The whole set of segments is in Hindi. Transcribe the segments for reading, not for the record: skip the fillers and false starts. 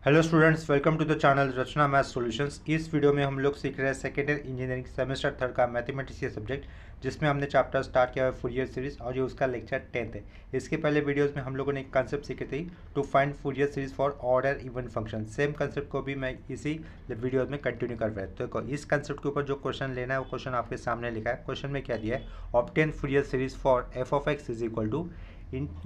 Hello students, welcome to the channel Rachna math solutions. इस वीडियो में हम लोग सीख रहे हैं second year engineering semester third का मैथमेटिक्स ये सब्जेक्ट, जिसमें हमने चैप्टर स्टार्ट किया है फूरियर सीरीज और ये उसका लेक्चर 10th है। इसके पहले वीडियोस में हम लोगों ने एक कंसेप्ट सीखे थे, to find Fourier series for odd और इवन फंक्शन। सेम कंसेप्ट को भी मैं इसी वीडियो में कंटिन्यू कर रहा हूँ। तो देखो, इस कंसेप्ट के ऊपर जो क्वेश्चन लेना है वो क्वेश्चन आपके सामने लिखा है। क्वेश्चन में क्या दिया है, obtain Fourier series for F of X is equal to,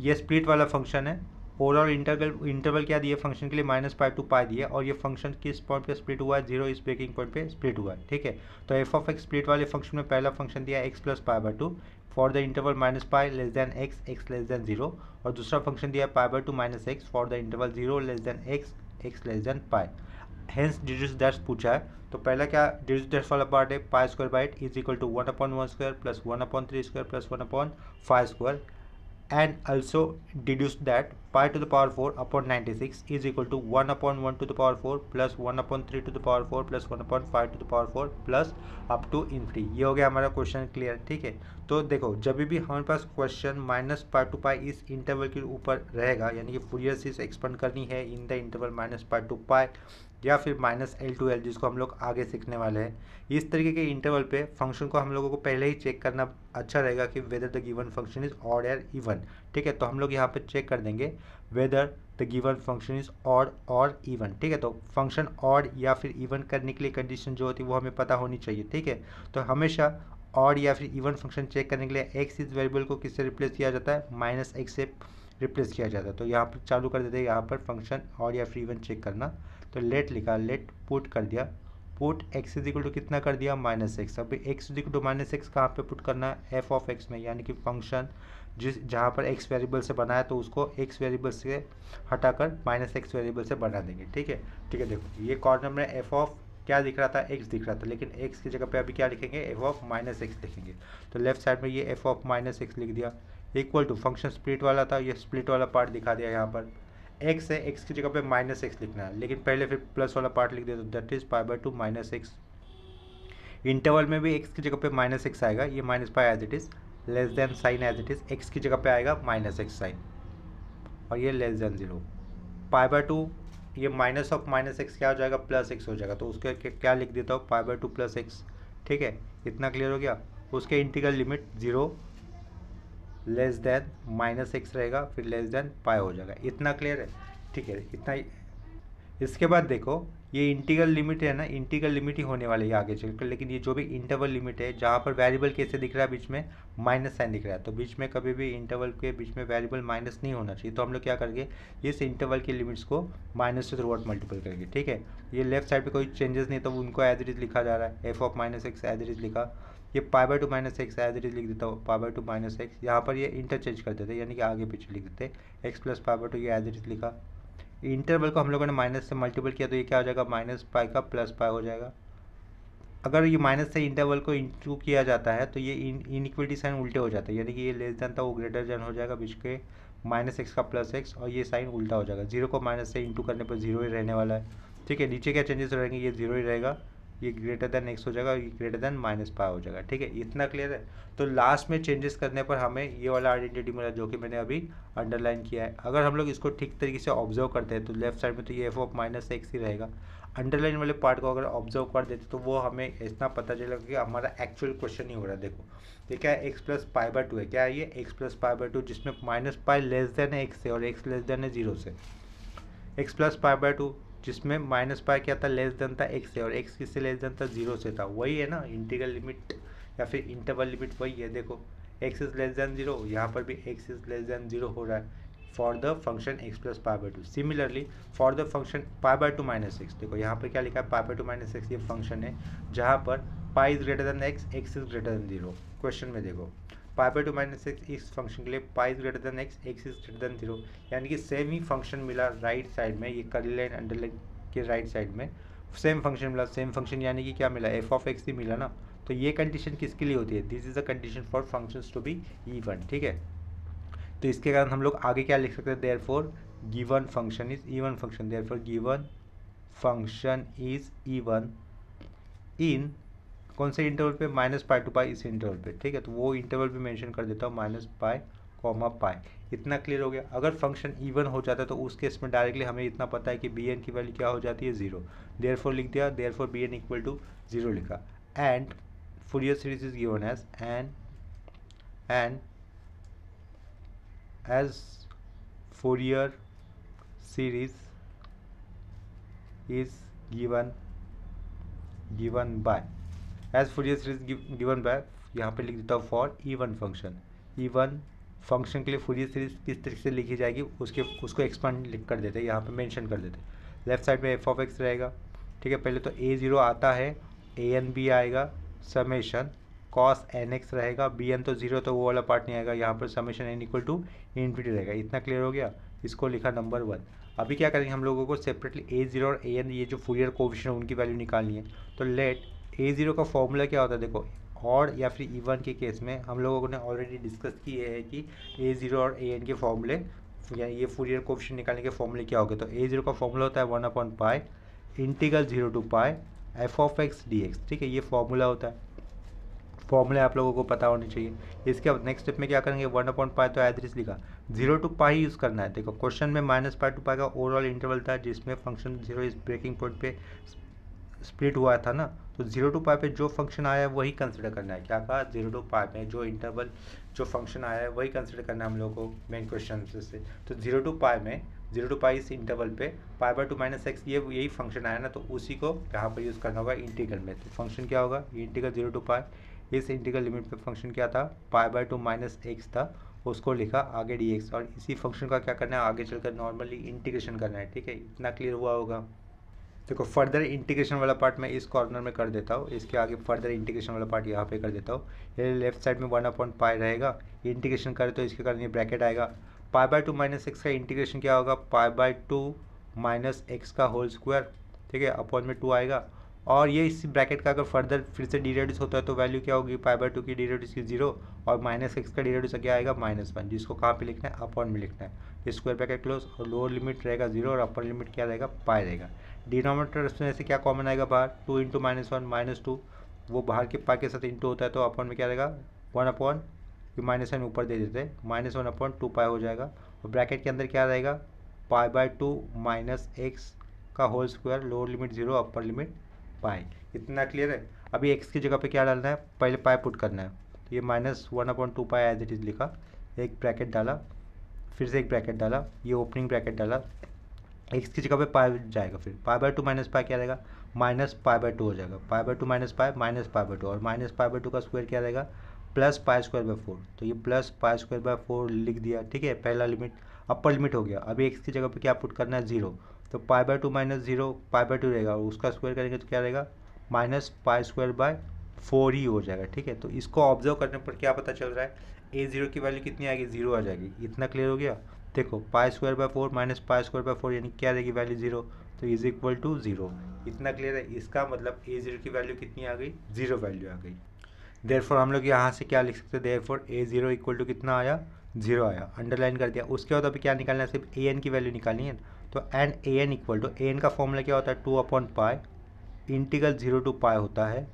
ये स्प्लिट वाला फंक्शन है। ओवरऑल इंटरवल क्या दिए फंक्शन के लिए, -π to π दिया, और ये फंक्शन किस पॉइंट पे स्प्लिट हुआ है, 0 इस ब्रेकिंग पॉइंट पे स्प्लिट हुआ है। ठीक है, तो एफ ऑफ एक्स स्प्लिट वाले फंक्शन में पहला फंक्शन दिया x + π/2 for the interval -π less than x less than 0, और दूसरा फंक्शन दिया π/2 - x for the interval 0 less than x less than π। Hence deduce that's पूछा है, तो पहला क्या डिड्यूस दैट्स वाला पार्ट है, π² is equal to 1/1² plus 1/3² plus 1/5², and also deduce that pi to the power 4 upon 96 is equal to 1/1 to the power 4 plus 1/3 to the power 4 plus 1/5 to the power 4 plus up to infinity. ये हो गया हमारा क्वेश्चन क्लियर। ठीक है, तो देखो, जब भी हमारे पास क्वेश्चन -π to π इस इंटरवल के ऊपर रहेगा, यानी कि फूरियर सीरीज एक्सपेंड करनी है इन द इंटरवल -π to π या फिर -L to L, जिसको हम लोग आगे सीखने वाले हैं, इस तरीके के इंटरवल पे फंक्शन को हम लोगों को पहले ही चेक करना अच्छा रहेगा कि whether the given function is odd और इवन। ठीक है, तो हम लोग यहाँ पे चेक कर देंगे whether the given function is odd और इवन। ठीक है, तो फंक्शन ऑड या फिर इवन करने के लिए कंडीशन जो होती है वो हमें पता होनी चाहिए। ठीक है, तो हमेशा ऑड या फिर इवन फंक्शन चेक करने के लिए एक्स इस वेरिएबल को किससे रिप्लेस किया जाता है, -x से रिप्लेस किया जाता है। तो यहाँ पर चालू कर देते हैं, यहाँ पर फंक्शन ऑड या फिर इवन चेक करना। तो लेट लिखा, लेट पुट कर दिया, put x is equal to कितना कर दिया, -x। अब x is equal to -x कहाँ पे पुट करना है, एफ ऑफ एक्स में, यानी कि फंक्शन जिस जहाँ पर x वेरिएबल से बना है तो उसको x वेरिएबल से हटाकर -x वेरिएबल से बना देंगे। ठीक है, ठीक है, देखो ये कॉर्नर में एफ ऑफ क्या दिख रहा था, x दिख रहा था, लेकिन x की जगह पे अभी क्या लिखेंगे, एफ ऑफ -x लिखेंगे। तो लेफ्ट साइड में ये एफ ऑफ -x लिख दिया, इक्वल टू फंक्शन स्प्लिट वाला था, ये स्प्लिट वाला पार्ट दिखा दिया यहाँ पर। x है, x की जगह पे -x लिखना है, लेकिन पहले फिर प्लस वाला पार्ट लिख दिया, तो दैट इज π/2 -x। इंटरवल में भी x की जगह पे -x आएगा, ये -π as it is, less than sine as it is, x की जगह पे आएगा -x साइन, और ये लेस देन 0। π/2 ये माइनस ऑफ -x क्या हो जाएगा, +x हो जाएगा, तो उसके क्या लिख देता हूँ, π/2 +x। ठीक है, इतना क्लियर हो गया। उसके integral limit 0 less than -x रहेगा, फिर लेस देन π हो जाएगा। इतना क्लियर है। ठीक है, इतना ही। इसके बाद देखो, ये इंटीग्रल लिमिट है ना, इंटीग्रल लिमिट ही होने वाले है आगे चलकर, लेकिन ये जो भी इंटरवल लिमिट है जहाँ पर वेरिएबल कैसे दिख रहा है, बीच में माइनस साइन दिख रहा है, तो बीच में कभी भी इंटरवल के बीच में वेरिएबल माइनस नहीं होना चाहिए। तो हम लोग क्या करेंगे, इस इंटरवल की लिमिट्स को माइनस से थ्रू आउट मल्टीपल करेंगे। ठीक है, ये लेफ्ट साइड पे कोई चेंजेस नहीं, तो उनको एज इट इज लिखा जा रहा है, F of -x as it is लिखा, ये π/2 -x एज इट इज लिख देता हूँ, π/2 -x। यहाँ पर ये इंटरचेंज कर देते हैं, यानी कि आगे पीछे लिख देते हैं, x + π/2 ये एज इट इज लिखा। इंटरवल को हम लोगों ने माइनस से मल्टीपल किया, तो ये क्या हो जाएगा, -π का +π हो जाएगा। अगर ये माइनस से इंटरवल को इंटू किया जाता है तो ये इनइक्वलिटी साइन उल्टे हो जाता है, यानी कि ये लेस देन था वो ग्रेटर देन हो जाएगा, बीच के -x का +x, और ये साइन उल्टा हो जाएगा। 0 को माइनस से इंटू करने पर 0 ही रहने वाला है। ठीक है, नीचे क्या चेंजेस रहेंगे, ये 0 ही रहेगा, ये ग्रेटर देन x हो जाएगा, ये ग्रेटर देन -π हो जाएगा। ठीक है, इतना क्लियर है। तो लास्ट में चेंजेस करने पर हमें ये वाला आइडेंटिटी मिला, जो कि मैंने अभी अंडरलाइन किया है। अगर हम लोग इसको ठीक तरीके से ऑब्जर्व करते हैं तो लेफ्ट साइड में तो ये एफ ऑफ -x ही रहेगा। अंडरलाइन वाले पार्ट को अगर ऑब्जर्व कर देते तो वो हमें इतना पता चलेगा कि हमारा एक्चुअल क्वेश्चन नहीं हो रहा है। देखो, ये क्या है, x + π/2 है, क्या है ये, x + π/2, जिसमें -π लेस देन x है और x लेस देन है 0 से। x + π/2 जिसमें -π क्या था, लेस देन था x से, और x किससे लेस देन था, 0 से था। वही है ना इंटीग्रल लिमिट या फिर इंटरवल लिमिट, वही है। देखो, x इज लेस देन 0, यहाँ पर भी x इज लेस देन 0 हो रहा है for the function x + π/2। Similarly for the function π/2 -x, देखो यहाँ पर क्या लिखा है, π/2 -x ये फंक्शन है जहाँ पर π is greater than x, x is greater than 0। Question में देखो, π/2 -x इस फंक्शन के लिए π is greater than x, x is greater than 0, यानी कि सेम ही फंक्शन मिला राइट साइड में, ये कर्ली लाइन अंडरलाइन के राइट साइड में सेम फंक्शन मिला। सेम फंक्शन यानी कि क्या मिला, एफ ऑफ एक्स ही मिला ना। तो ये कंडीशन किसके लिए होती है, this is a condition for functions to be even. ठीक है, तो इसके कारण हम लोग आगे क्या लिख सकते हैं, therefore given function is even function, therefore given function is even इन कौन से इंटरवल पे, -π to π इस इंटरवल पे। ठीक है, तो वो इंटरवल भी मेंशन कर देता हूँ, -π, π। इतना क्लियर हो गया। अगर फंक्शन इवन हो जाता है तो उस केस में डायरेक्टली हमें इतना पता है कि बी एन की वैल्यू क्या हो जाती है, 0। देयरफॉर लिख दिया, therefore B N equal to 0 लिखा। And Fourier series is given as and as Fourier series is given by as Fourier series given by, यहाँ पे लिख देता हूँ फॉर इवन फंक्शन के लिए Fourier सीरीज किस तरीके से लिखी जाएगी उसको एक्सपांड लिख कर देते हैं, यहाँ पे मेंशन कर देते हैं। लेफ्ट साइड में एफ ऑफ एक्स रहेगा, ठीक है। पहले तो a0 आता है, an भी आएगा, समेशन कॉस एन एक्स रहेगा, बी एन तो 0 तो वो वाला पार्ट नहीं आएगा, यहाँ पर summation N equal to infinity रहेगा। इतना क्लियर हो गया, इसको लिखा नंबर 1। अभी क्या करेंगे, हम लोगों को सेपरेटली a0 और an ये जो फूरियर कोएफिशिएंट उनकी वैल्यू निकालनी है। तो लेट a0 का फॉर्मूला क्या होता है, देखो और या फिर इवन के केस में हम लोगों ने ऑलरेडी डिस्कस किए हैं कि a0 और an के फॉर्मूले या ये फूरियर कोएफिशिएंट निकालने के फॉर्मूले क्या हो गए। तो a0 का फॉर्मूला होता है 1/π integral 0 to π f of x d x, ठीक है। ये फॉर्मूला होता है, फॉर्मूले आप लोगों को पता होने चाहिए। इसके बाद नेक्स्ट स्टेप में क्या करेंगे, 1/π तो एज लिखा, 0 to π यूज़ करना है। देखो क्वेश्चन में -π to π का ओवरऑल इंटरवल था जिसमें फंक्शन 0 इस ब्रेकिंग पॉइंट पे स्प्लिट हुआ था ना, तो 0 to π पे जो फंक्शन आया है वही कंसिडर करना है। क्या कहा, 0 to π में जो इंटरवल जो फंक्शन आया है वही कंसिडर करना है हम लोग को मेन क्वेश्चन से। तो 0 to π में 0 to π इस इंटरवल पे π/2 - x ये यही फंक्शन आया ना, तो उसी को यहाँ पर यूज़ करना होगा इंटीग्रल में। तो फंक्शन क्या होगा, ये इंटीग्रल 0 to π, इस इंटीग्रल लिमिट पे फंक्शन क्या था, π/2 - x था, उसको लिखा आगे dx, और इसी फंक्शन का क्या करना है, आगे चलकर नॉर्मली इंटीग्रेशन करना है, ठीक है। इतना क्लियर हुआ होगा। देखो फर्दर इंटीग्रेशन वाला पार्ट मैं इस कॉर्नर में कर देता हूँ, इसके आगे फर्दर इंटीग्रेशन वाला पार्ट यहाँ पे कर देता हूँ। ये लेफ्ट साइड में 1/π रहेगा, इंटीग्रेशन करे तो इसके कारण ये ब्रैकेट आएगा। π/2 - x का इंटीग्रेशन क्या होगा, π/2 - x का होल स्क्वायर, ठीक है, अपॉन में 2 आएगा। और ये इस ब्रैकेट का अगर फर्दर फिर से डिरेड्यूस होता है तो वैल्यू क्या होगी, π/2 की डिरेड्यूस की 0 और -x का डिरेड्यूस क्या आएगा -1, जिसको कहाँ पे लिखना है, अपॉन में लिखना है। स्क्वायर ब्रैकेट क्लोज, और लोअर लिमिट रहेगा 0 और अपर लिमिट क्या रहेगा, पाई रहेगा। डिनोमिनेटर में से क्या कॉमन आएगा बाहर, 2 × -1 -2, वो बाहर के पाई के साथ इंटू होता है तो अपॉन में क्या रहेगा 1/, -1 ऊपर दे देते हैं, -1/2π हो जाएगा। और ब्रैकेट के अंदर क्या रहेगा, π/2 - x का whole square, lower limit 0 upper limit pi. इतना क्लियर है। अभी x की जगह पे क्या डालना है, पहले पाई पुट करना है। तो ये -1/2π एज इट इज़ लिखा, एक ब्रैकेट डाला, फिर से एक ब्रैकेट डाला, ये ओपनिंग ब्रैकेट डाला, x की जगह पे पाई जाएगा, फिर π/2 - पाई क्या रहेगा, -π/2 हो जाएगा, π/2 - पाई -π/2, और -π/2 का स्क्वायर क्या रहेगा, +π²/4। तो ये +π²/4 लिख दिया, ठीक है। पहला लिमिट अपर लिमिट हो गया। अभी x की जगह पे क्या पुट करना है, 0, तो π/2 - 0 π/2 रहेगा, और उसका स्क्वायर करेंगे तो क्या रहेगा, -π²/4 ही हो जाएगा, ठीक है। तो इसको ऑब्जर्व करने पर क्या पता चल रहा है, a0 की वैल्यू कितनी आएगी, 0 आ जाएगी। इतना क्लियर हो गया। देखो π²/4 -π²/4 यानी क्या रहेगी वैल्यू, 0, तो इज इक्वल टू 0। इतना क्लियर है। इसका मतलब a0 की वैल्यू कितनी आ गई, 0 वैल्यू आ गई। देयरफॉर हम लोग यहाँ से क्या लिख सकते हैं, देयरफॉर a0 इक्वल टू कितना आया, 0 आया, अंडरलाइन कर दिया। उसके बाद अभी क्या निकालना है, सिर्फ an की वैल्यू निकालनी है। तो and an equal to, an का फॉर्मूला क्या होता है, 2/π इंटीग्रल 0 to π होता है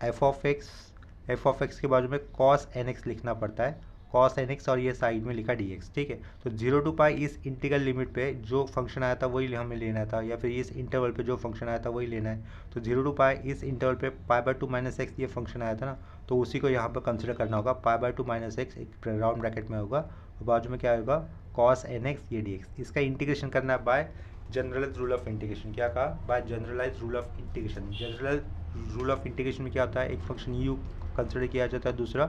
f ऑफ एक्स के बाजू में cos nx लिखना पड़ता है, cos nx, और ये साइड में लिखा dx, ठीक है। तो 0 to π इस इंटीग्रल लिमिट पे जो फंक्शन आया था वही हमें लेना था, या फिर इस इंटरवल पे जो फंक्शन आया था वही लेना है। तो 0 to π इस इंटरवल पे π/2 - x ये फंक्शन आया था ना, तो उसी को यहाँ पर कंसिडर करना होगा। π/2 - x एक राउंड ब्रैकेट में होगा, और बाजू में क्या होगा, cos nx ये dx। इसका इंटीग्रेशन करना है by generalize rule of integration. क्या कहा, by generalize rule of integration. General rule of integration में क्या होता है, एक फंक्शन u कंसिडर किया जाता है, दूसरा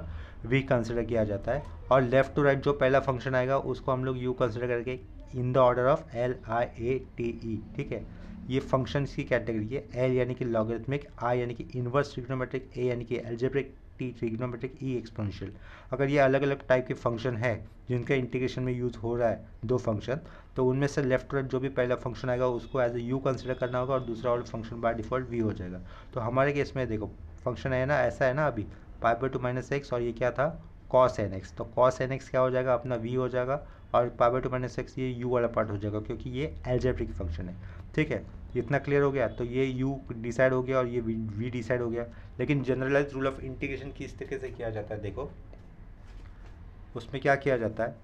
v कंसिडर किया जाता है, और लेफ्ट टू राइट जो पहला फंक्शन आएगा उसको हम लोग u कंसिडर करके in the order of LIATE, ठीक है। ये फंक्शन की कैटेगरी है। L यानी कि लॉगरिथमिक, I यानी कि इनवर्स ट्रिग्नोमेट्रिक, A यानी कि algebraic, T trigonometric, E exponential. अगर ये अलग अलग टाइप के फंक्शन है जिनका इंटीग्रेशन में यूज़ हो रहा है दो फंक्शन, तो उनमें से लेफ्ट राइट जो भी पहला फंक्शन आएगा उसको एज ए यू कंसिडर करना होगा, और दूसरा वाला फंक्शन बाय डिफॉल्ट v हो जाएगा। तो हमारे केस में देखो फंक्शन है ना, ऐसा है ना अभी π/2 - x, और ये क्या था, cos nx, तो cos nx क्या हो जाएगा, अपना v हो जाएगा, और π/2 - x ये u वाला पार्ट हो जाएगा, क्योंकि ये एल्जेब्रिक फंक्शन है, ठीक है। इतना क्लियर हो गया। तो ये u डिसाइड हो गया और ये v डिसाइड हो गया। लेकिन जनरलाइज रूल ऑफ इंटीग्रेशन किस तरीके से किया जाता है, देखो उसमें क्या किया जाता है,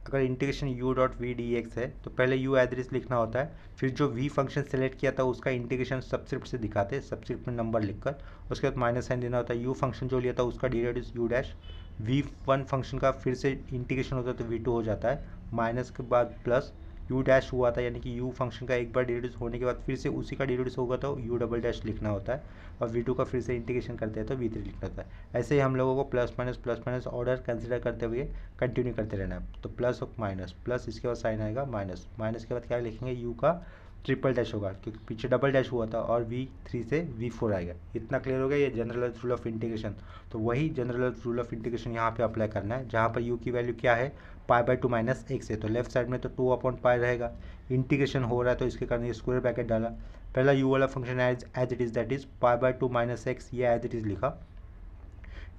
अगर integration u dot V D X है तो पहले u एड्रेस लिखना होता है, फिर जो v फंक्शन सेलेक्ट किया था उसका इंटीग्रेशन सबस्क्रिप्ट से दिखाते हैं, सबस्क्रिप्ट में नंबर लिखकर, उसके बाद माइनस साइन देना होता है। u फंक्शन जो लिया था उसका derivative u dash, v1 function का फिर से इंटीग्रेशन होता है तो v2 हो जाता है, माइनस के बाद प्लस u डैश हुआ था, यानी कि u फंक्शन का एक बार डेरिवेटिव होने के बाद फिर से उसी का डेरिवेटिव होगा तो u डबल डैश लिखना होता है, और v2 का फिर से इंटीग्रेशन करते हैं तो v3 लिखना होता है। ऐसे ही हम लोगों को प्लस माइनस ऑर्डर कंसिडर करते हुए कंटिन्यू करते रहना है। तो प्लस और माइनस, प्लस इसके बाद साइन आएगा माइनस, माइनस के बाद क्या लिखेंगे, u का ट्रिपल डैश होगा क्योंकि पीछे डबल डैश हुआ था, और v3 से v4 आएगा। इतना क्लियर हो गया, ये जनरल रूल ऑफ इंटीग्रेशन। तो वही जनरल रूल ऑफ इंटीग्रेशन यहाँ पे अप्लाई करना है, जहाँ पर u की वैल्यू क्या है, पाई बाई टू माइनस एक्स है, तो लेफ्ट साइड में तो 2 अपॉन पाई रहेगा, इंटीग्रेशन हो रहा है तो इसके कारण ये स्क्वायर ब्रैकेट डाला। पहला u वाला function as it is, that is pi by two minus x, ये एज इट इज़ लिखा,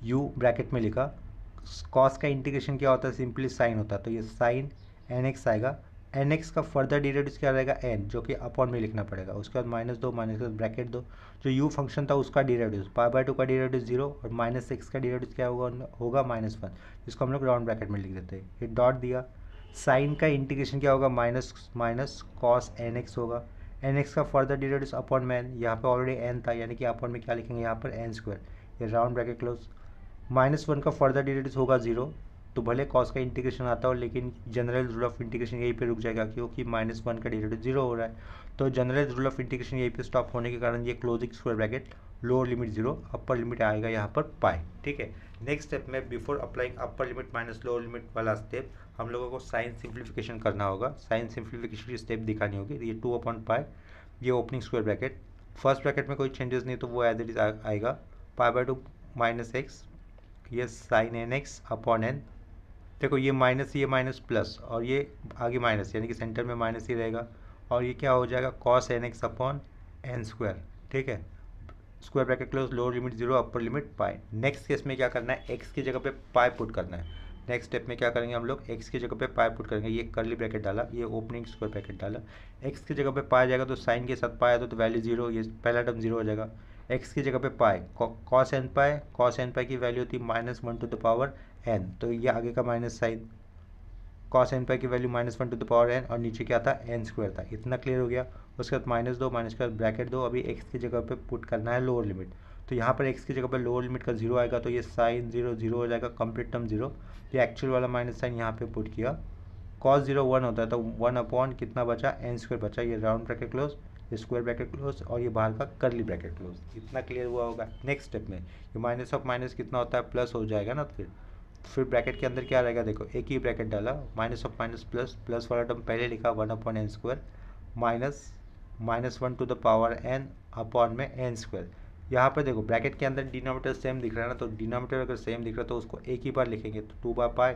u ब्रैकेट में लिखा। कॉस का इंटीग्रेशन क्या होता है, सिंपली साइन होता है, तो ये साइन एन एक्स आएगा। एन एक्स का फर्दर डेरिवेटिव क्या रहेगा, एन, जो कि अपॉन में लिखना पड़ेगा, उसके बाद माइनस दो, माइनस के बाद ब्रैकेट दो, जो u फंक्शन था उसका डेरिवेटिव पाई बाई टू का डेरिवेटिव 0 और माइनस एक्स का डेरिवेटिव क्या होगा -1, जिसको हम लोग राउंड ब्रैकेट में लिख देते हैं। ये डॉट दिया। साइन का इंटीग्रेशन क्या होगा, minus minus cos N X होगा। एन एक्स का फर्दर डेरिवेटिव अपॉन में एन, यहाँ पे ऑलरेडी एन था, यानी कि अपॉन में क्या लिखेंगे यहाँ पर एन स्क्वायर, ये राउंड ब्रैकेट क्लोज। -1 का फर्दर डेरिवेटिव होगा 0, तो भले कॉस का इंटीग्रेशन आता हो लेकिन जनरल रूल ऑफ इंटीग्रेशन यहीं पे रुक जाएगा, क्योंकि -1 का डेरिवेटिव 0 हो रहा है। तो जनरल रूल ऑफ इंटीग्रेशन यहीं पे स्टॉप होने के कारण ये closing square bracket, lower limit 0, upper limit आएगा यहाँ पर पाई। ठीक है, नेक्स्ट स्टेप में before applying upper limit minus lower limit वाला स्टेप हम लोगों को साइन सिंप्लीफिकेशन करना होगा। साइन सिंप्लीफिकेशन की स्टेप दिखानी होगी। ये 2 अपॉन पाई, ये opening square bracket, first bracket में कोई चेंजेस नहीं तो वो एज इट इज आएगा, pi by two minus x, ये sine n x upon n. देखो ये माइनस प्लस और ये आगे माइनस, यानी कि सेंटर में माइनस ही रहेगा, और ये क्या हो जाएगा, cos N x upon N square. ठीक है, square bracket close, lower limit 0, upper limit pi. Next case में क्या करना है, एक्स की जगह पे पाई पुट करना है। नेक्स्ट स्टेप में क्या करेंगे हम लोग, एक्स की जगह पे पाई पुट करेंगे, ये करली ब्रैकेट डाला, ये ओपनिंग स्क्वायर ब्रैकेट डाला। एक्स की जगह पे पाई जाएगा तो साइन के साथ पाई तो वैल्यू 0, ये पहला टर्म 0 हो जाएगा। एक्स की जगह पे पाई, कॉस एन पाई की वैल्यू होती है -1 टू द पावर एन, तो ये आगे का minus sine, cos N pi की value -1 to the power N, और नीचे क्या था, एन स्क्वायर था। इतना क्लियर हो गया। उसके बाद माइनस दो, माइनस के बाद ब्रैकेट दो, अभी एक्स की जगह पे पुट करना है लोअर लिमिट, तो यहाँ पर एक्स की जगह पे लोअर लिमिट का 0 आएगा, तो ये साइन 0 0 हो जाएगा, कंप्लीट टर्म 0, ये एक्चुअल वाला माइनस साइन यहाँ पे पुट किया। कॉस 0 1 होता है तो 1 अपॉन कितना बचा, एन स्क्वायर बचा, ये राउंड ब्रैकेट क्लोज, ये स्क्वायर ब्रैकेट क्लोज, और ये बाहर का करली ब्रैकेट क्लोज। इतना क्लियर हुआ होगा। नेक्स्ट स्टेप में ये माइनस ऑफ माइनस कितना होता है, प्लस हो जाएगा ना, फिर ब्रैकेट के अंदर क्या रहेगा, देखो एक ही ब्रैकेट डाला, minus of minus plus, plus वाला टर्म पहले लिखा 1 upon N square, -1 to the power N upon में एन स्क्वायर। यहाँ पर देखो ब्रैकेट के अंदर डिनोमिनेटर सेम दिख रहा है ना, तो डिनोमिनेटर अगर सेम दिख रहा है तो उसको एक ही बार लिखेंगे, तो 2 बार पाई,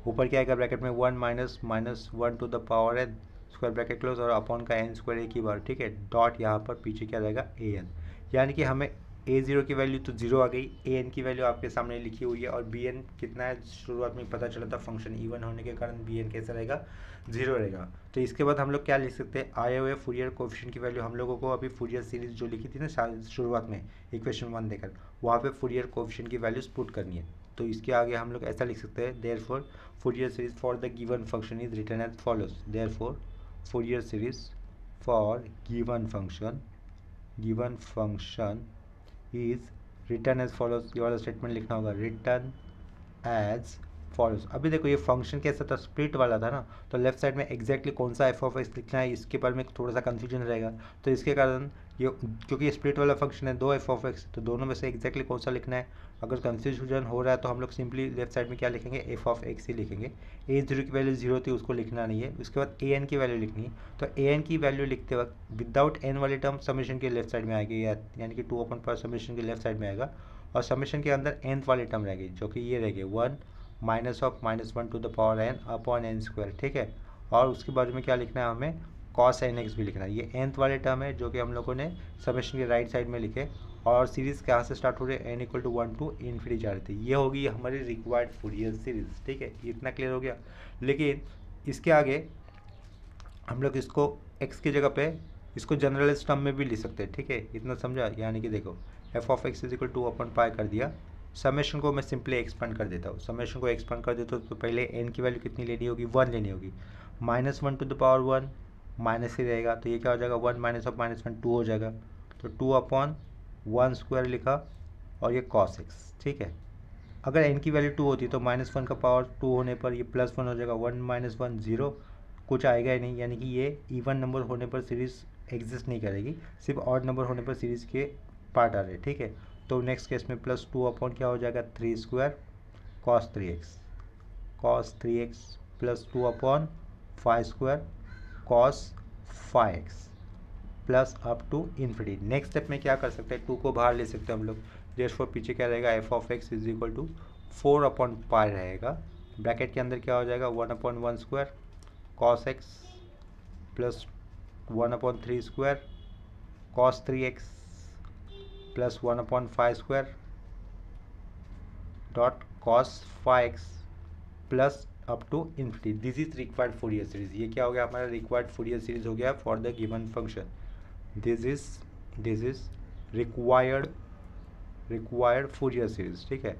ऊपर क्या आएगा ब्रैकेट में 1 -1 to the power N square bracket close, और अपॉन का एन स्क्वायर एक ही बार। ठीक है, डॉट यहाँ पर पीछे क्या रहेगा, ए एन, यानी कि हमें a0 की वैल्यू तो 0 आ गई, an की वैल्यू आपके सामने लिखी हुई है, और bn कितना है शुरुआत में पता चला था, फंक्शन इवन होने के कारण bn कैसा रहेगा, 0 रहेगा। तो इसके बाद हम लोग क्या लिख सकते हैं, आए हुए फूरियर कोएफिशिएंट की वैल्यू हम लोगों को अभी फूरियर सीरीज जो लिखी थी ना शुरुआत में इक्वेशन 1 देकर, वहाँ पे फूरियर कोएफिशिएंट की वैल्यूज पुट करनी है। तो इसके आगे हम लोग ऐसा लिख सकते हैं, therefore Fourier series for the given function is written as follows. Therefore Fourier series for given function is return as follows, ये वाला स्टेटमेंट लिखना होगा, रिटर्न एज फॉलोज। अभी देखो ये फंक्शन कैसा था, स्प्लिट वाला था ना, तो लेफ्ट साइड में एग्जैक्टली कौन सा एफ ऑफ एक्स लिखना है इसके बारे में थोड़ा सा कन्फ्यूजन रहेगा, तो इसके कारण ये, क्योंकि ये स्प्लिट वाला फंक्शन है, 2 एफ ऑफ एक्स, तो दोनों में से एग्जैक्टली कौन सा लिखना है। अगर कन्फ्यूजन हो रहा है तो हम लोग सिंपली लेफ्ट साइड में क्या लिखेंगे, एफ ऑफ एक्स ही लिखेंगे। a0 की वैल्यू 0 थी, उसको लिखना नहीं है। उसके बाद an की वैल्यू लिखनी है, तो an की वैल्यू लिखते वक्त विदाउट n वाली टर्म समेशन के लेफ्ट साइड में आएगी, यानी कि 2 अपॉन पाई समेशन के लेफ्ट साइड में आएगा, और समेशन के अंदर nth वाली टर्म रहेगी, जो कि ये रहेगी 1 -1 to the power n upon N square. ठीक है, और उसके बाजू में क्या लिखना है हमें, कॉस एन एक्स भी लिखना है। ये nth वाले टर्म है जो कि हम लोगों ने समेशन के राइट साइड में लिखे, और सीरीज़ कहाँ से स्टार्ट हो रही है, n = 1 टू इन्फिनिटी जा रही थी। ये होगी हमारी रिक्वायर्ड फूरियर सीरीज। ठीक है, इतना क्लियर हो गया। लेकिन इसके आगे हम लोग इसको x की जगह पे इसको जनरलाइज टर्म में भी लिख सकते हैं। ठीक है, इतना समझा, यानी कि देखो f of x = 2 upon pi कर दिया, समेशन को मैं सिंपली एक्सपेंड कर देता हूँ, समेशन को एक्सपेंड कर देता हूँ तो पहले एन की वैल्यू कितनी लेनी होगी, 1 लेनी होगी। -1 टू द पावर 1 माइनस ही रहेगा, तो ये क्या हो जाएगा, 1 माइनस ऑफ -1 2 हो जाएगा, तो 2/1² लिखा और ये cos x, ठीक है। अगर n की वैल्यू 2 होती तो -1 का पावर 2 होने पर ये +1 हो जाएगा, 1 - 1 0, कुछ आएगा ही नहीं, यानी कि ये इवन नंबर होने पर सीरीज़ एग्जिस्ट नहीं करेगी, सिर्फ ऑड नंबर होने पर सीरीज़ के पार्ट आ रहे हैं, ठीक है। तो नेक्स्ट केस में +2 क्या हो जाएगा, 3² cos 3x +2/5² cos 5x plus up to infinity. Next step में क्या कर सकते हैं, 2 को बाहर ले सकते हैं हम लोग, देयरफॉर पीछे क्या रहेगा, f(x) = 4/π रहेगा, ब्रैकेट के अंदर क्या हो जाएगा, 1/1² cos x plus 1/3² cos 3x plus 1/5² dot cos 5x plus up to infinity. This is required Fourier series. ये क्या हो गया, हमारा रिक्वायर्ड फूरियर सीरीज हो गया for the given function. This is required Fourier series, ठीक है,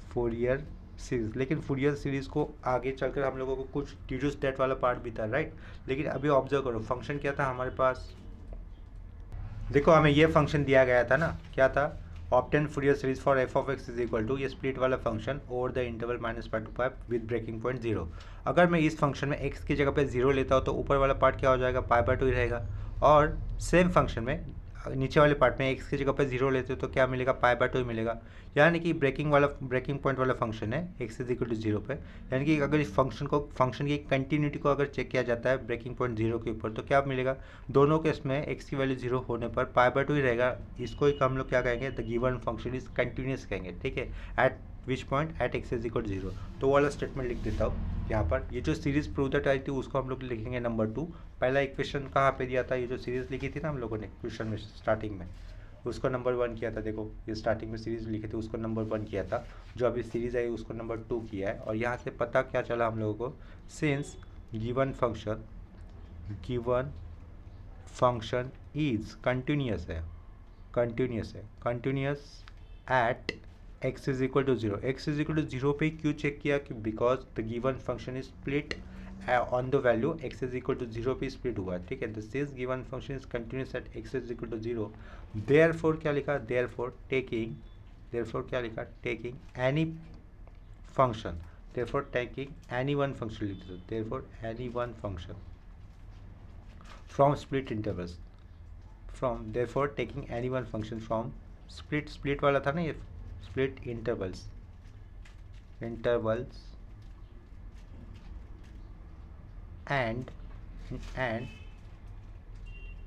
फूरियर सीरीज। लेकिन फूरियर सीरीज को आगे चलकर हम लोगों को कुछ डिड्यूस दैट वाला पार्ट भी था, राइट। लेकिन अभी ऑब्जर्व करो, फंक्शन क्या था हमारे पास, देखो हमें ये फंक्शन दिया गया था ना, क्या था, obtain Fourier series for f(x) = ये स्प्लिट वाला function over the interval -π to π with breaking point 0। अगर मैं इस फंक्शन में x की जगह पे 0 लेता हूँ तो ऊपर वाला पार्ट क्या हो जाएगा, π/2 ही रहेगा, और सेम फंक्शन में नीचे वाले पार्ट में x की जगह पे 0 लेते हो तो क्या मिलेगा, π/2 ही मिलेगा। यानी कि ब्रेकिंग पॉइंट वाला फंक्शन है x = 0 पे, यानी कि अगर इस फंक्शन की कंटिन्यूटी को अगर चेक किया जाता है ब्रेकिंग पॉइंट 0 के ऊपर, तो क्या मिलेगा, दोनों केस में x की वैल्यू 0 होने पर π/2 ही रहेगा। इसको ही हम लोग क्या कहेंगे, the given function is continuous कहेंगे, ठीक है, at which point, at x = 0। तो वाला स्टेटमेंट लिख देता हूँ यहाँ पर। ये जो सीरीज प्रूव दैट आई थी उसको हम लोग लिखेंगे नंबर 2। पहला इक्वेशन कहाँ पे दिया था, ये जो सीरीज लिखी थी ना हम लोगों ने क्वेश्चन में स्टार्टिंग में, उसको नंबर 1 किया था। देखो ये स्टार्टिंग में सीरीज लिखे थे उसको नंबर 1 किया था, जो अभी सीरीज आई उसको नंबर 2 किया है। और यहाँ से पता क्या चला हम लोगों को, since given function is continuous है, कंटिन्यूस एट x = 0। x = 0 पे क्यों चेक किया, कि because the given function is split on the value x = 0 पे स्प्लिट हुआ, ठीक है। This given function is continuous at x = 0। Therefore क्या लिखा, देयरफॉर क्या लिखा, taking any function, therefore taking any one function लिख दो, therefore any one function from split intervals, from therefore taking any one function from split वाला था ना ये, स्प्लिट इंटरवल्स एंड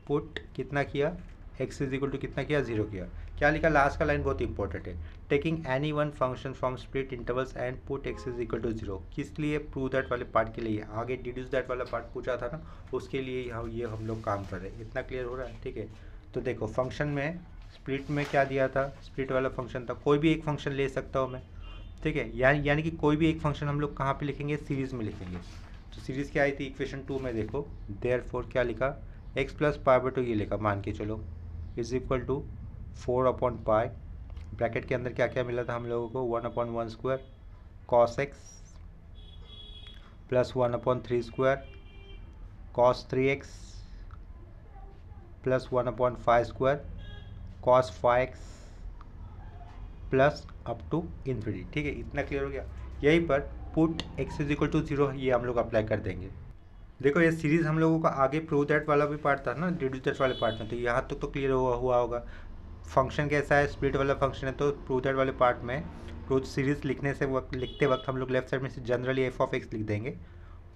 पुट कितना किया, x = कितना किया, 0 किया। क्या लिखा, लास्ट का लाइन बहुत इंपॉर्टेंट है, taking any one function from split intervals and put x = 0। किस लिए, प्रूव दैट वाले पार्ट के लिए, आगे डिड्यूस दैट वाला पार्ट पूछा था ना, उसके लिए ये हम लोग काम कर रहे हैं। इतना क्लियर हो रहा है, ठीक है। तो देखो फंक्शन में स्प्लिट में क्या दिया था, स्प्लिट वाला फंक्शन था, कोई भी एक फंक्शन ले सकता हूँ मैं, ठीक है। यानी कि कोई भी एक फंक्शन हम लोग कहाँ पे लिखेंगे, सीरीज़ में लिखेंगे। तो सीरीज़ क्या आई थी इक्वेशन 2 में, देखो देयरफॉर क्या लिखा, x + π/2 ये लिखा, मान के चलो, = 4/π, ब्रैकेट के अंदर क्या क्या मिला था हम लोगों को, 1/1² cos x plus 1/3² cos 3x plus 1/5² cos 5x plus up to infinity, ठीक है। इतना क्लियर हो गया। यहीं पर पुट x = 0 ये हम लोग अप्लाई कर देंगे। देखो ये सीरीज़ हम लोगों का आगे प्रूव दैट वाला भी पार्ट था ना, डिड्यूस दैट वाले पार्ट में, तो यहाँ तक तो क्लियर हुआ होगा। फंक्शन कैसा है, स्प्लिट वाला फंक्शन है, तो प्रूव दैट वाले पार्ट में प्रूव सीरीज लिखते वक्त हम लोग लेफ्ट साइड में से जनरली f(x) लिख देंगे,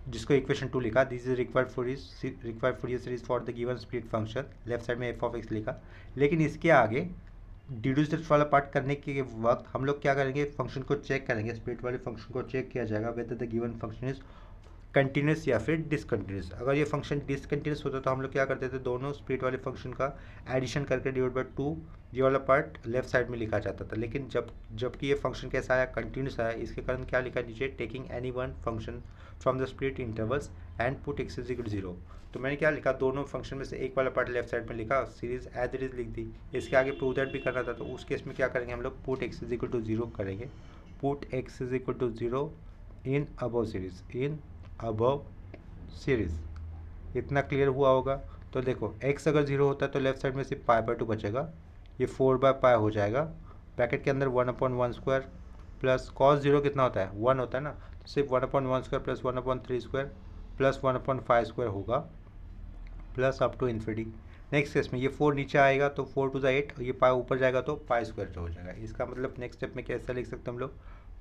जिसको इक्वेशन 2 लिखा। This is required Fourier series for the given split function, left side में f(x) लिखा। लेकिन इसके आगे डिड्यूस दैट वाला पार्ट करने के वक्त हम लोग क्या करेंगे, फंक्शन को चेक करेंगे, स्प्लिट वाले फंक्शन को चेक किया जाएगा whether the given function is continuous या फिर डिसकंटिन्यूस। अगर ये फंक्शन डिसकंटिन्यूस होता तो हम लोग क्या करते थे, दोनों स्प्लिट वाले फंक्शन का एडिशन करके डिवाइड बाय 2 ये वाला पार्ट लेफ्ट साइड में लिखा जाता था। लेकिन जबकि ये फंक्शन कैसा आया, कंटिन्यूस आया, इसके कारण क्या लिखा नीचे, taking any one function from the split intervals and put x is equal to 0। तो मैंने क्या लिखा, दोनों फंक्शन में से एक वाला पार्ट लेफ्ट साइड में लिखा, सीरीज एज इट इज लिख दी। इसके आगे प्रूव दैट भी करना था, तो उस केस में क्या करेंगे हम लोग, put x is equal to 0 करेंगे। Put x is equal to 0 in above series, in above series. इतना क्लियर हुआ होगा। तो देखो x अगर 0 होता है तो लेफ्ट साइड में सिर्फ π/2 बचेगा, ये 4/π हो जाएगा। ब्रैकेट के अंदर 1/1² प्लस कॉस 0 कितना होता है, 1 होता है ना, तो सिर्फ 1/1² प्लस 1/3² प्लस 1/5² होगा, plus up to infinity. Next case में ये 4 नीचे आएगा तो 4 टू द 8, ये पाई ऊपर जाएगा तो π² हो जाएगा। इसका मतलब नेक्स्ट स्टेप में कैसा लिख सकते हैं हम लोग,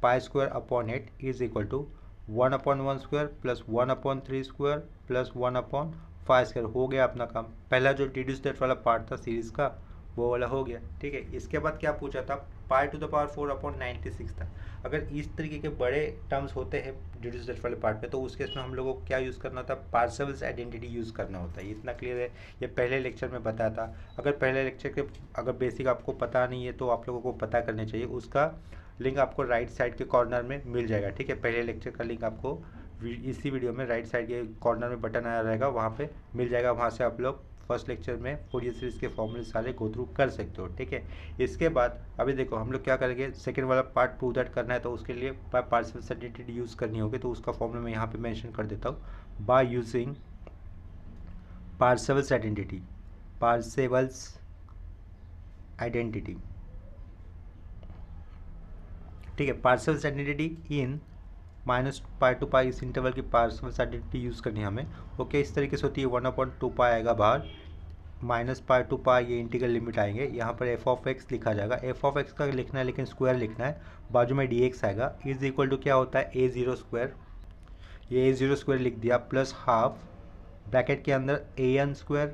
π²/8 is equal to 1/1² plus 1/3² plus 1/5² हो गया अपना काम। पहला जो डिड्यूस दैट वाला पार्ट था सीरीज का वो वाला हो गया, ठीक है। इसके बाद क्या पूछा था, π⁴/96 था। अगर इस तरीके के बड़े टर्म्स होते हैं डिड्यूस दैट वाले पार्ट में, तो उस केस में हम लोगों को क्या यूज़ करना था, पार्सेवल्स आइडेंटिटी यूज़ करना होता है। इतना क्लियर है, ये पहले लेक्चर में बताया था। अगर पहले लेक्चर के अगर बेसिक आपको पता नहीं है तो आप लोगों को पता करने चाहिए, उसका लिंक आपको राइट साइड के कॉर्नर में मिल जाएगा, ठीक है। पहले लेक्चर का लिंक आपको इसी वीडियो में राइट साइड के कॉर्नर में बटन आया रहेगा, वहाँ पे मिल जाएगा। वहाँ से आप लोग फर्स्ट लेक्चर में फूरियर सीरीज के फॉर्मूले सारे गो थ्रू कर सकते हो, ठीक है। इसके बाद अभी देखो हम लोग क्या करेंगे, सेकंड वाला पार्ट प्रूव दैट करना है, तो उसके लिए पार्सेवल्स आइडेंटिटी यूज़ करनी होगी। तो उसका फॉर्मूला मैं यहाँ पे मेंशन कर देता हूँ, बाय यूजिंग पार्सेवल्स आइडेंटिटी, पार्सेवल्स आइडेंटिटी, ठीक है। पार्सेवल्स आइडेंटिटी इन -π इस इंटरवल की पार्सेवल्स आइडेंटिटी यूज़ करनी है हमें। ओके, इस तरीके से होती है, 1/2π आएगा बाहर, -π ये इंटीग्रल लिमिट आएंगे, यहाँ पर f(x) लिखा जाएगा। f(x) का लिखना है लेकिन स्क्वायर लिखना है, बाजू में dx आएगा, इज इक्वल टू क्या होता है, a02, ये a02 लिख दिया, प्लस हाफ ब्रैकेट के अंदर an²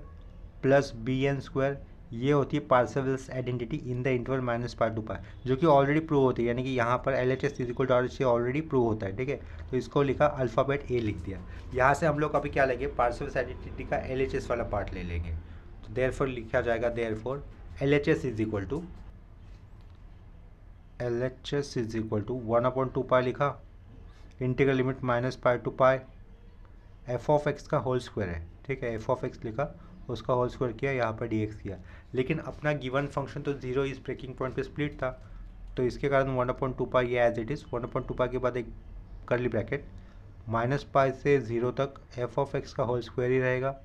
प्लस bn²। ये होती है पार्सेवल्स आइडेंटिटी इन द इंटरवल -π, जो कि ऑलरेडी प्रूव होती है, यानी कि यहाँ पर LHS is equal to RHS already prove होता है, ठीक है। तो इसको लिखा अल्फ़ाबेट A लिख दिया। यहाँ से हम लोग अभी क्या लेंगे, पार्सेवल्स आइडेंटिटी का LHS वाला पार्ट ले लेंगे। तो देयरफॉर लिखा जाएगा, therefore LHS is equal to 1/2π लिखा, इंटीग्रल लिमिट -π f(x) का होल स्क्वायर है, ठीक है। f(x) लिखा, उसका होल स्क्वायर किया, यहाँ पर dx किया। लेकिन अपना गिवन फंक्शन तो 0 इस ब्रेकिंग पॉइंट पे स्प्लिट था, तो इसके कारण 1/2π ये एज इट इज़, 1/2π के बाद एक करली ब्रैकेट, -π से 0 तक f(x) का होल स्क्वायर ही रहेगा,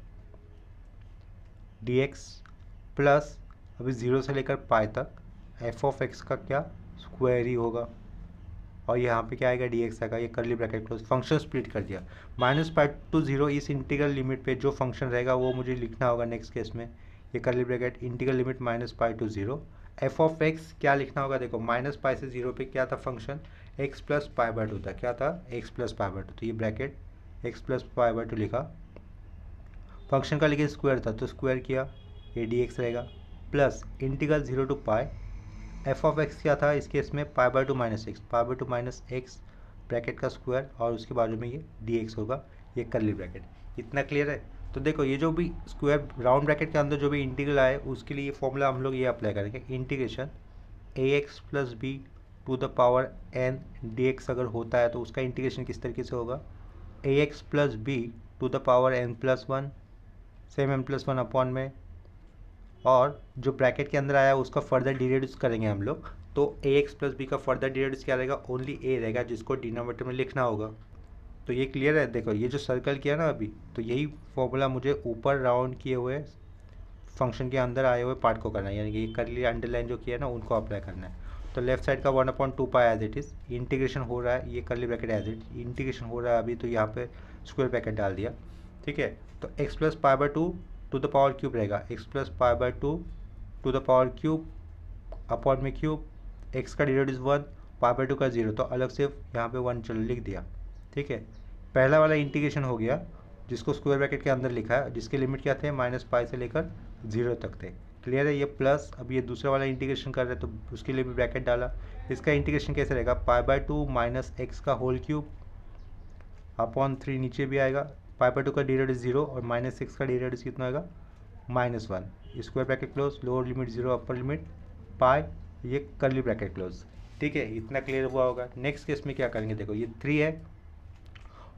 dx प्लस अभी 0 से लेकर π तक f(x) का क्या स्क्वायर ही होगा, और यहाँ पे क्या आएगा, dx आएगा, ये करली ब्रैकेट क्लोज, फंक्शन स्प्लिट कर दिया। -π to 0 इस इंटीग्रल लिमिट पे जो फंक्शन रहेगा वो मुझे लिखना होगा नेक्स्ट केस में, ये करली bracket integral limit -π to 0 f(x) क्या लिखना होगा, देखो -π से 0 पे क्या था फंक्शन, x प्लस π/2 था, क्या था, x प्लस π/2, तो ये ब्रैकेट x प्लस π/2 लिखा, फंक्शन का लेकिन स्क्वायर था तो स्क्वायर किया, ये dx रहेगा, प्लस इंटीग्रल 0 to π f(x) क्या था इस केस में, π/2 - x, π/2 - x ब्रैकेट का स्क्वायर, और उसके बाजू में ये dx होगा, ये करली ब्रैकेट। इतना क्लियर है। तो देखो ये जो भी स्क्वायर राउंड ब्रैकेट के अंदर जो भी इंटीग्रल आए उसके लिए ये फॉर्मूला हम लोग ये अप्लाई करेंगे, integration ax + b to the power n dx अगर होता है तो उसका इंटीग्रेशन किस तरीके से होगा, ax + b to the power n+1 same n+1 upon में, और जो ब्रैकेट के अंदर आया उसका फर्दर डिरिड्यूस करेंगे हम लोग, तो ax + b का फर्दर डिरिड्यूस क्या रहेगा, ओनली a रहेगा, जिसको डिनोमिनेटर में लिखना होगा। तो ये क्लियर है। देखो ये जो सर्कल किया ना अभी, तो यही फॉर्मूला मुझे ऊपर राउंड किए हुए फंक्शन के अंदर आए हुए पार्ट को करना है, यानी कि ये करली अंडरलाइन जो किया है ना उनको अप्लाई करना है। तो लेफ्ट साइड का 1/2π एज इट इज़, इंटीग्रेशन हो रहा है, ये करली ब्रैकेट एज इट इंटीग्रेशन हो रहा है अभी, तो यहाँ पे स्क्वायर ब्रैकेट डाल दिया, ठीक है। तो x + π/2 to the power cube रहेगा, x + π/2 to the power cube upon में क्यूब, x का डिरिवेटिव 1, π/2 का 0, तो अलग से यहाँ पे 1 चलो लिख दिया, ठीक है। पहला वाला इंटीग्रेशन हो गया जिसको स्क्वायर ब्रैकेट के अंदर लिखा है, जिसके लिमिट क्या थे, -π से लेकर 0 तक थे, क्लियर है। ये प्लस अब ये दूसरा वाला इंटीग्रेशन कर रहे हैं तो उसके लिए भी ब्रैकेट डाला। इसका इंटीग्रेशन कैसे रहेगा, π/2 - x का होल क्यूब अपॉन 3 नीचे भी आएगा, पाई बाय 2 का डी रेडियस 0 और -6 का डी रेडियस कितना होगा -1, square bracket close, lower limit 0 upper limit pi, ये कर्ली ब्रैकेट क्लोज। ठीक है, इतना क्लियर हुआ होगा। नेक्स्ट केस में क्या करेंगे, देखो ये 3 है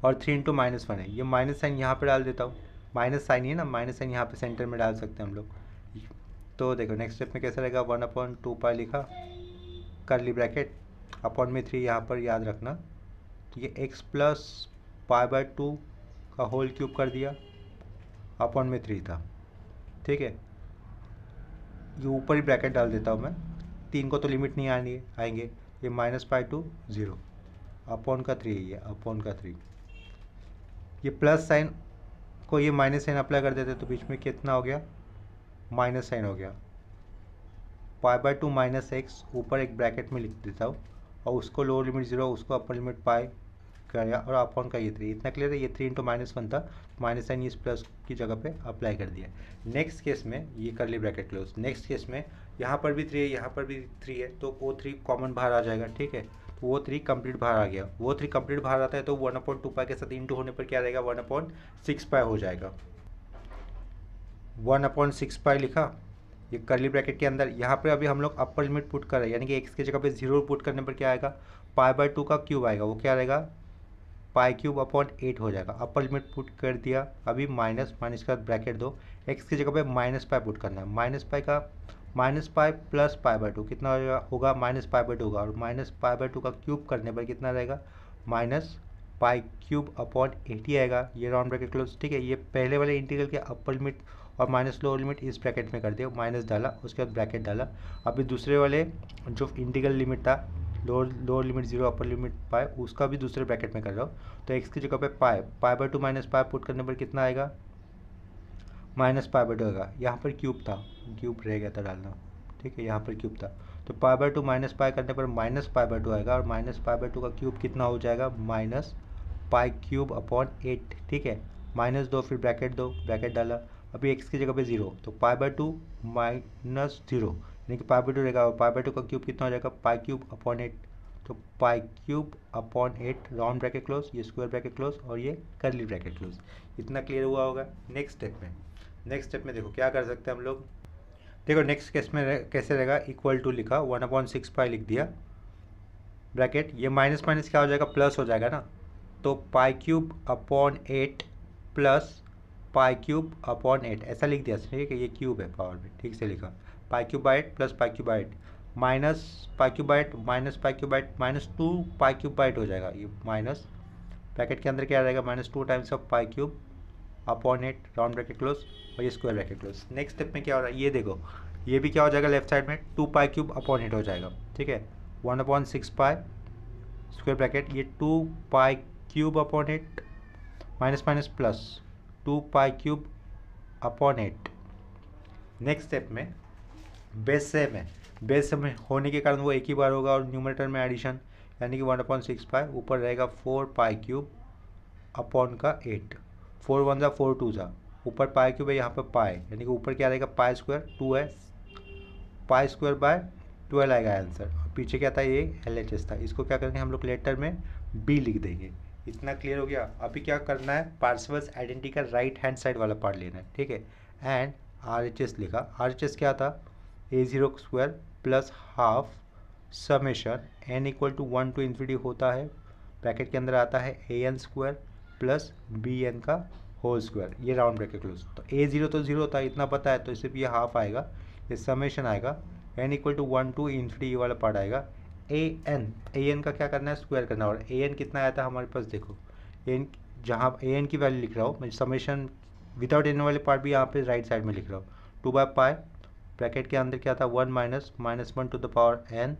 और 3 इंटू -1 है, ये माइनस साइन यहाँ पे डाल देता हूँ, माइनस साइन ही है ना, माइनस साइन यहाँ पे सेंटर में डाल सकते हैं हम लोग। तो देखो नेक्स्ट स्टेप में कैसा रहेगा, 1/2 पाई लिखा, कर्ली ब्रैकेट, अपॉन में 3 यहाँ पर याद रखना, तो ये x प्लस पाई बाय 2 का होल क्यूब कर दिया, अपॉन में 3 था। ठीक है, ये ऊपर ही ब्रैकेट डाल देता हूँ मैं, 3 को तो लिमिट नहीं आएंगे, ये -π2 0 अपॉन का 3 है, ये अपॉन का 3, ये प्लस साइन को ये माइनस साइन अप्लाई कर देते तो बीच में कितना हो गया, माइनस साइन हो गया, पाई बाय 2 -x ऊपर एक ब्रैकेट में लिख देता हूँ और उसको लोअर लिमिट 0 उसको अपर लिमिट पाई किया और अपॉन का ये 3, इतना क्लियर है। ये 3 इंटू -1 था, माइनस साइन इस प्लस की जगह पे अप्लाई कर दिया। नेक्स्ट केस में ये curly bracket close, next case में यहाँ पर भी 3 है, यहाँ पर भी 3 है, तो वो 3 कॉमन बाहर आ जाएगा। ठीक है, तो वो 3 कंप्लीट बाहर आ गया, वो 3 कंप्लीट बाहर आता है तो 1/2 पाई के साथ इंटू होने पर क्या रहेगा, 1/6 पाई हो जाएगा। 1/6 पाई लिखा, ये कर्ली ब्रैकेट के अंदर, यहाँ पे अभी हम लोग अपर लिमिट पुट कर रहे हैं, यानी कि x की जगह पे 0 पुट करने पर क्या आएगा, पाई बाय 2 का क्यूब आएगा, वो क्या रहेगा, पाई क्यूब अपॉन 8 हो जाएगा। अपर लिमिट पुट कर दिया, अभी माइनस का ब्रैकेट दो, x की जगह पे -π पुट करना है, -π प्लस पाई बाय 2 कितना होगा, -π/2 होगा, और -π/2 का क्यूब करने पर कितना रहेगा, -π³ अपॉन 80 आएगा, ये राउंड ब्रैकेट क्लोज। ठीक है, ये पहले वाले इंटीग्रल के अपर लिमिट और माइनस लोअर लिमिट इस ब्रैकेट में कर दिया, माइनस डाला, उसके बाद ब्रैकेट डाला। अभी दूसरे वाले जो इंटीग्रल लिमिट था, लोअर लिमिट 0 अपर लिमिट पाई, उसका भी दूसरे ब्रैकेट में कर रहा हूँ, तो x की जगह पे पाई बाय 2 -π पुट करने पर कितना आएगा, -π/2 आएगा। यहाँ पर क्यूब था, क्यूब रह गया था डालना। ठीक है, यहाँ पर क्यूब था, तो पाई बाय 2 -π करने पर -π/2 आएगा, और -π/2 का क्यूब कितना हो जाएगा, -π³ अपॉन 8। ठीक है, -2 फिर ब्रैकेट दो, ब्रैकेट डाला, अभी x की जगह पे 0, तो पाई बाय 2 -0 यानी कि पाई बाय 2 रहेगा, और पाई बाय 2 का क्यूब कितना हो जाएगा, π³ अपॉन 8, तो π³ अपॉन 8 राउंड ब्रैकेट क्लोज, ये स्क्वायर ब्रैकेट क्लोज और ये कर्ली ब्रैकेट क्लोज। इतना क्लियर हुआ होगा। नेक्स्ट स्टेप में देखो क्या कर सकते हैं हम लोग, देखो नेक्स्ट केस में कैसे रहेगा, इक्वल टू लिखा, 1/6 पाई लिख दिया, ब्रैकेट, ये माइनस माइनस क्या हो जाएगा, प्लस हो जाएगा ना, तो π³ अपॉन 8 प्लस π³ अपॉन 8 ऐसा लिख दिया। ठीक है, ये क्यूब है पावर में, ठीक से लिखा, π³/8 प्लस π³/8 माइनस π³/8 माइनस π³/8 -2 π³/8 हो जाएगा, ये माइनस ब्रैकेट के अंदर क्या रहेगा, -2 times of π³ upon 8 round bracket close, और ये square bracket close. Next step में क्या हो रहा है, ये देखो, ये भी क्या हो जाएगा, लेफ्ट साइड में 2 π³ अपॉन 8 हो जाएगा। ठीक है, 1/6 पाई स्क्वायर ब्रैकेट, ये 2 π³ upon 8 minus minus plus 2 π³ upon 8। Next step में बेस सेम है, बेस सेम होने के कारण वो एक ही बार होगा, और न्यूमरेटर में एडिशन, यानी कि 1/6 पाई, ऊपर रहेगा 4 π³ अपॉन का 8, 4 1 = 4 2 ज़ा, ऊपर π³ है, यहाँ पर पाई, यानी कि ऊपर क्या रहेगा, π² 2 है, π² बाय 12 आएगा आंसर, पीछे क्या था, ये LHS था, इसको क्या करेंगे हम लोग, लेटर में B लिख देंगे। इतना क्लियर हो गया। अभी क्या करना है, पार्सेवल्स आइडेंटिटी का राइट हैंड साइड वाला पार्ट लेना है। ठीक है, एंड RHS लिखा, RHS क्या था, a0² plus half summation n = 1 to ∞ होता है, ब्रैकेट के अंदर आता है an² प्लस bn का होल स्क्वायर, ये राउंड ब्रैकेट क्लोज। तो a0 तो 0 था, इतना पता है, तो सिर्फ ये हाफ आएगा, ये समेशन आएगा, n = 1 to ∞ ये वाला पार्ट आएगा, an का क्या करना है, स्क्वायर करना, और an कितना आया था हमारे पास, देखो an, जहाँ an की वैल्यू लिख रहा हूँ मैं, समेशन विदाउट n वाले पार्ट भी यहाँ पे राइट साइड में लिख रहा हूँ, 2/π ब्रैकेट के अंदर क्या था, 1 minus -1 to the power n।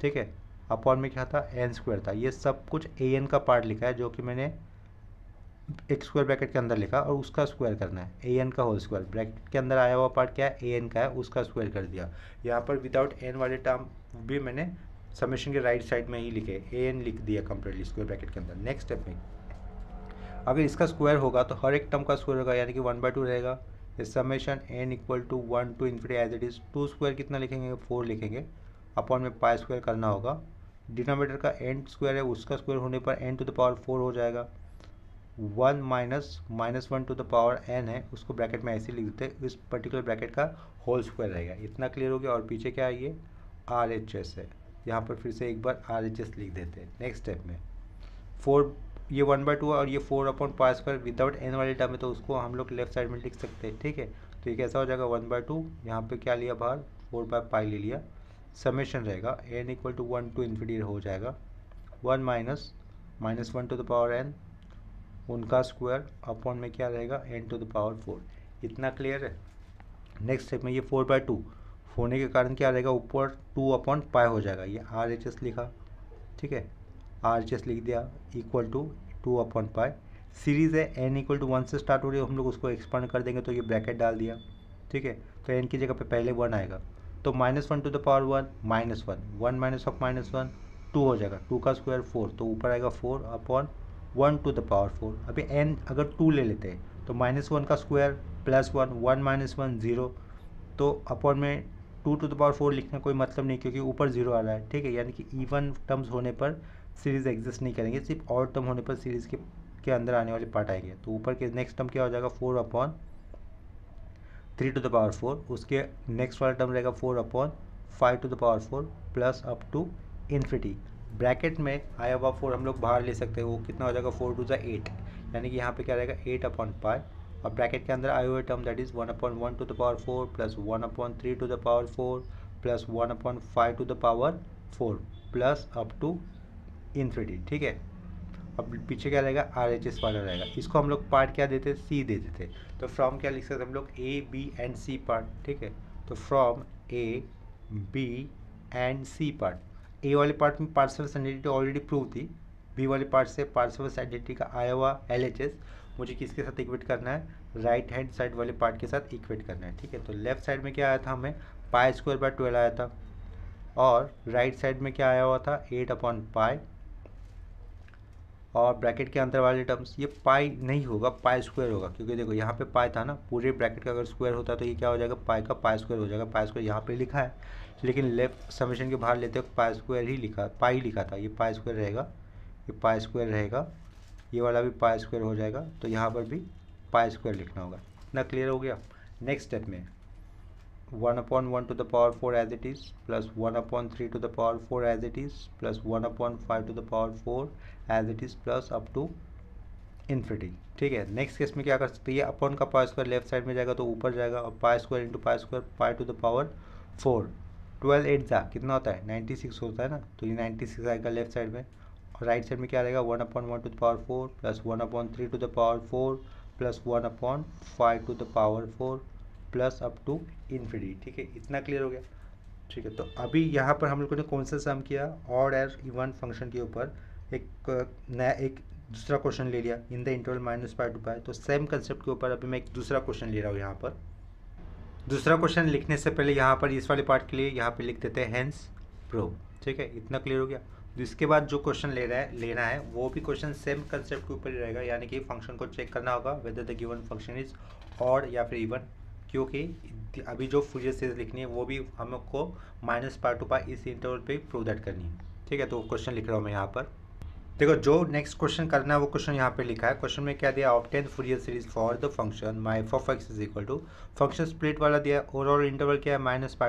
ठीक है, अपॉन में क्या था, n² था। ये सब कुछ an का पार्ट लिखा है, जो कि मैंने एक स्क्वायर ब्रैकेट के अंदर लिखा, और उसका स्क्वायर करना है, an का होल स्क्वायर, ब्रैकेट के अंदर आया हुआ पार्ट क्या है, an का है, उसका स्क्वायर कर दिया। यहाँ पर विदाउट n वाले टर्म भी मैंने समेशन के राइट साइड में ही लिखे, an लिख दिया कंप्लीटली स्क्वायर ब्रैकेट के अंदर। नेक्स्ट स्टेप में अगर इसका स्क्वायर होगा तो हर एक टर्म का स्क्वायर होगा, यानी कि 1/2 रहेगा, summation n = 1 to ∞ as it is, 2² कितना लिखेंगे, 4 लिखेंगे, अपॉन में π² करना होगा, डिनोमिनेटर का n² है, उसका स्क्वायर होने पर n to the पावर 4 हो जाएगा, 1 minus one to the power n है, उसको ब्रैकेट में ऐसे लिख देते हैं, इस पर्टिकुलर ब्रैकेट का होल स्क्वायर रहेगा। इतना क्लियर हो गया। और पीछे क्या है, ये RHS है, यहाँ पर फिर से एक बार RHS लिख देते हैं। नेक्स्ट स्टेप में 4, ये 1/2 और ये 4/π² विदाउट n वाले टर्म है, तो उसको हम लोग लेफ्ट साइड में लिख सकते हैं। ठीक है, तो ये कैसा हो जाएगा 1/2, यहाँ पे क्या लिया बाहर 4/π ले लिया, समेशन रहेगा n equal to 1 to infinity हो जाएगा 1 minus one to the power n उनका स्क्वायर अपॉन में क्या रहेगा n टू द पावर 4। इतना क्लियर है। नेक्स्ट स्टेप में ये 4/2 होने के कारण क्या रहेगा, ऊपर 2/π हो जाएगा, ये RHS लिखा। ठीक है, RHS लिख दिया इक्वल टू 2/π। सीरीज़ है n इक्वल टू 1 से स्टार्ट हो रही है, हम लोग उसको एक्सपांड कर देंगे तो ये ब्रैकेट डाल दिया। ठीक है, तो n की जगह पे पहले 1 आएगा, तो -1 to the power 1 -1 1 minus of -1 2 हो जाएगा, 2 का स्क्वायर 4, तो ऊपर आएगा 4/1 टू द पावर 4। अभी n अगर 2 ले लेते हैं तो -1 का स्क्वायर +1 1 माइनस 1 0, तो अपॉन में 2 टू द पावर 4 लिखने कोई मतलब नहीं, क्योंकि ऊपर 0 आ रहा है। ठीक है, यानी कि इवन टर्म्स होने पर सीरीज़ एग्जिस्ट नहीं करेंगे, सिर्फ ऑड टर्म होने पर सीरीज़ के अंदर आने वाले पार्ट आएंगे। तो ऊपर के नेक्स्ट टर्म क्या हो जाएगा 4/3 टू द पावर 4, उसके नेक्स्ट वाला टर्म रहेगा 4/5 to the power 4 plus up to infinity. Bracket में आया हुआ 4 हम लोग बाहर ले सकते हैं, वो कितना हो जाएगा 4 टू द 8, यानी कि यहाँ पे क्या रहेगा 8/π, और ब्रैकेट के अंदर आए हुए term that is 1/1 to the power 4 plus 1/3 to the power 4 plus 1/5 to the power 4 plus up to infinity. ठीक है, अब पीछे क्या रहेगा RHS वाला रहेगा, इसको हम लोग पार्ट क्या देते C दे देते, तो फ्रॉम क्या लिख सकते हम लोग A B and C part. ठीक है, तो from A B and C part, A वाले पार्ट में पार्शियल आइडेंटिटी ऑलरेडी प्रूव थी, B वाले पार्ट से पार्शियल आइडेंटिटी का आया हुआ LHS मुझे किसके साथ इक्वेट करना है, राइट हैंड साइड वाले पार्ट के साथ इक्वेट करना है। ठीक है, तो लेफ्ट साइड में क्या आया था हमें π² आया था, और राइट साइड में क्या आया हुआ था 8/π, और ब्रैकेट के अंदर वाले टर्म्स ये पाई नहीं होगा, π² होगा, क्योंकि देखो यहाँ पे पाई था ना, पूरे ब्रैकेट का अगर स्क्वायर होता तो ये क्या हो जाएगा पाई का π² हो जाएगा। π² यहाँ पे लिखा है, लेकिन लेफ्ट समेशन के बाहर लेते वक्त π² ही लिखा, पाई लिखा था, ये π² रहेगा, ये π² रहेगा, ये वाला भी π² हो जाएगा, तो यहाँ पर भी π² लिखना होगा। इतना क्लियर हो गया। नेक्स्ट स्टेप में 1/1 to the power 4 as it is plus 1/3 to the power 4 as it is plus 1/5 to the power 4 as it is plus up to infinity. ठीक है, नेक्स्ट केस में क्या कर सकते हैं, ये अपॉन का π² लेफ्ट साइड में जाएगा तो ऊपर जाएगा, और π² into π² pi to the power 4, 12 8 जा कितना होता है 96 होता है ना, तो ये 96 आएगा लेफ्ट साइड में, और राइट साइड में क्या रहेगा 1/1 to the power 4 plus 1/3 to the power 4 plus 1/5 to the power 4 plus up to infinity. ठीक है, इतना क्लियर हो गया। ठीक है, तो अभी यहाँ पर हम लोगों ने कौन सा सम किया, ऑड और इवन फंक्शन के ऊपर एक नया एक दूसरा क्वेश्चन ले लिया इन द इंटरवल -π to π। तो सेम कंसेप्ट के ऊपर अभी मैं एक दूसरा क्वेश्चन ले रहा हूँ। यहाँ पर दूसरा क्वेश्चन लिखने से पहले यहाँ पर इस वाले पार्ट के लिए यहाँ पे लिख देते हैं हेंस प्रूव। ठीक है, इतना क्लियर हो गया। जिसके बाद जो क्वेश्चन लेना है वो भी क्वेश्चन सेम कंसेप्ट के ऊपर ही रहेगा, यानी कि फंक्शन को चेक करना होगा whether the given function is odd या फिर इवन, क्योंकि अभी जो फूरियर सीरीज लिखनी है वो भी हम लोग को -π to π इस इंटरवल पे प्रूव दैट करनी है। ठीक है, तो क्वेश्चन लिख रहा हूँ मैं यहाँ पर। देखो, जो नेक्स्ट क्वेश्चन करना है वो क्वेश्चन यहाँ पे लिखा है। क्वेश्चन में क्या दिया, obtain Fourier series for the function my f(x) is equal to, function split वाला दिया है, ओवरऑल इंटरवल क्या है -π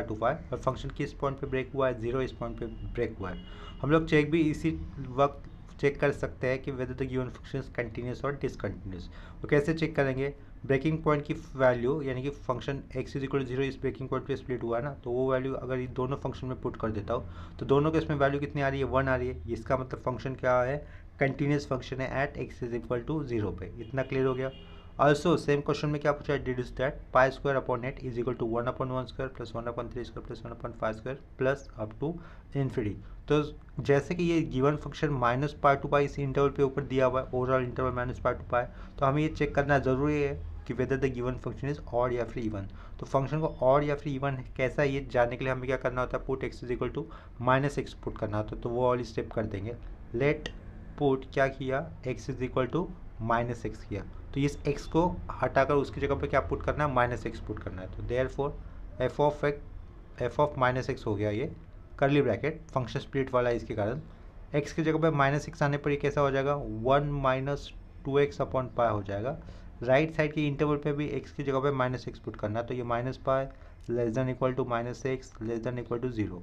to π, और फंक्शन किस पॉइंट पे ब्रेक हुआ है 0 इस पॉइंट पे ब्रेक हुआ है। हम लोग चेक भी इसी वक्त चेक कर सकते हैं कि whether the given function is continuous और डिसकंटिन्यूस। तो कैसे चेक करेंगे, ब्रेकिंग पॉइंट की वैल्यू, यानी कि function x is equal to 0 इस ब्रेकिंग पॉइंट पे स्प्लिट हुआ है ना, तो वो वैल्यू अगर ये दोनों फंक्शन में पुट कर देता हूँ तो दोनों के इसमें वैल्यू कितनी आ रही है 1 आ रही है। इसका मतलब फंक्शन क्या है, कंटिन्यूस फंक्शन है at x is equal to 0 पे। इतना क्लियर हो गया। ऑल्सो सेम क्वेश्चन में क्या पूछा है, deduce that π² upon eight is equal to 1/1² plus 1/3² plus 1/5² plus up to infinity. तो जैसे कि ये गिवन फंक्शन -π to π इस इंटरवल पे ऊपर दिया हुआ है, ओवरऑल इंटरवल -π to π, तो हमें ये चेक करना ज़रूरी है कि whether the given function is odd या फिर इवन। तो फंक्शन को ऑड या फिर इवन कैसा है ये जानने के लिए हमें क्या करना होता है, put x is equal to -x put करना होता है। तो वो वाली स्टेप कर देंगे। लेट पुट क्या किया, x is equal to -x किया, तो इस x को हटाकर उसकी जगह पे क्या पुट करना है, -x पुट करना है। तो देयरफॉर f ऑफ -x हो गया, ये करली ब्रैकेट फंक्शन स्प्लिट वाला है, इसके कारण x की जगह पे -x आने पर ये कैसा हो जाएगा 1 - 2x अपॉन पाई हो जाएगा। राइट साइड के इंटरवल पे भी x की जगह पे -x पुट करना, तो ये minus pi less than equal to -x less than equal to 0।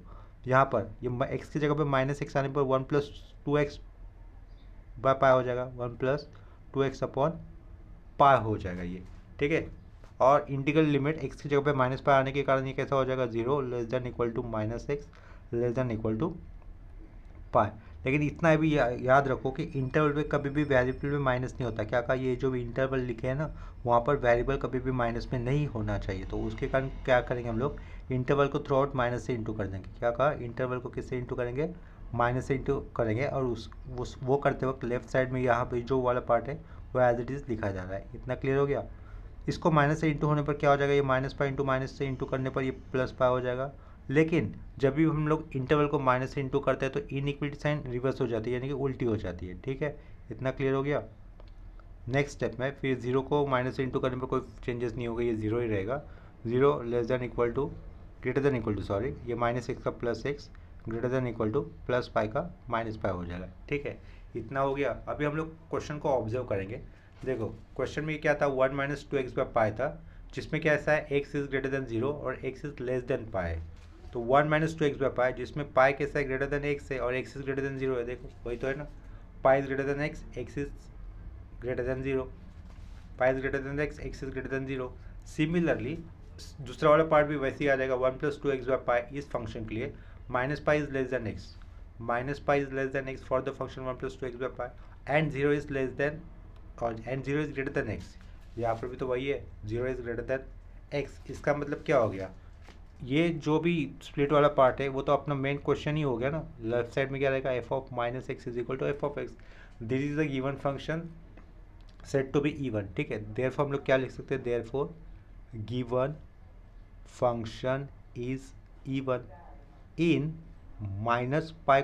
यहाँ पर ये x की जगह पे -x आने पर 1 + 2x बाय पाई हो जाएगा, 1 + 2x अपॉन पाई हो जाएगा ये, ठीक है। और इंटीग्रल लिमिट x की जगह पे माइनस पाई आने के कारण ये कैसा हो जाएगा, 0 less than equal to -x less than equal to pi. लेकिन इतना भी याद रखो कि इंटरवल पे कभी भी वेरिएबल में माइनस नहीं होता। क्या कहा, ये जो भी इंटरवल लिखे हैं ना, वहाँ पर वेरिएबल कभी भी माइनस में नहीं होना चाहिए। तो उसके कारण क्या करेंगे हम लोग, इंटरवल को थ्रू आउट माइनस से इंटू कर देंगे। क्या कहा, इंटरवल को किससे इंटू करेंगे, माइनस से इंटू करेंगे। और वो करते वक्त लेफ्ट साइड में यहाँ पे जो वाला पार्ट है वो एज इट इज़ लिखा जा रहा है। इतना क्लियर हो गया। इसको माइनस से इंटू होने पर क्या हो जाएगा, ये माइनस पाई इंटू माइनस से इंटू करने पर ये प्लस पाई हो जाएगा। लेकिन जब भी हम लोग इंटरवल को माइनस से इंटू करते हैं तो इनइक्वलिटी साइन रिवर्स हो जाती है, यानी कि उल्टी हो जाती है, ठीक है। इतना क्लियर हो गया। नेक्स्ट स्टेप में फिर 0 को माइनस से इंटू करने पर कोई चेंजेस नहीं होगा, ये 0 ही रहेगा। 0 less than equal to greater than equal to sorry ये -x का +x greater than equal to plus pi का माइनस पाई हो जाएगा, ठीक है। इतना हो गया। अभी हम लोग क्वेश्चन को ऑब्जर्व करेंगे। देखो क्वेश्चन में क्या था, 1 - 2x बाय पाई था, जिसमें क्या ऐसा है x इज़ ग्रेटर देन 0 और x is less than pi. तो 1 - 2x बाय पाई, जिसमें पाई कैसा है, ग्रेटर देन x है और x इज़ ग्रेटर देन 0 है। देखो वही तो है ना, pi is greater than x, x is greater than 0, pi is greater than x, x is greater than 0। Similarly दूसरा वाला पार्ट भी वैसे ही आ जाएगा। 1 + 2x बाय पाई इस फंक्शन के लिए minus pi is less than x, minus pi is less than x for the function 1 + 2x by pi and 0 is less than और and 0 is greater than x। यहाँ पर भी तो वही है, 0 इज़ ग्रेटर देन x। इसका मतलब क्या हो गया, ये जो भी स्प्लिट वाला पार्ट है वो तो अपना मेन क्वेश्चन ही हो गया ना। लेफ्ट साइड में क्या रहेगा, f of -x is equal to f of x। This is the given function set to be even, ठीक है। देयरफॉर हम लोग क्या लिख सकते हैं, therefore given function is even in -pi,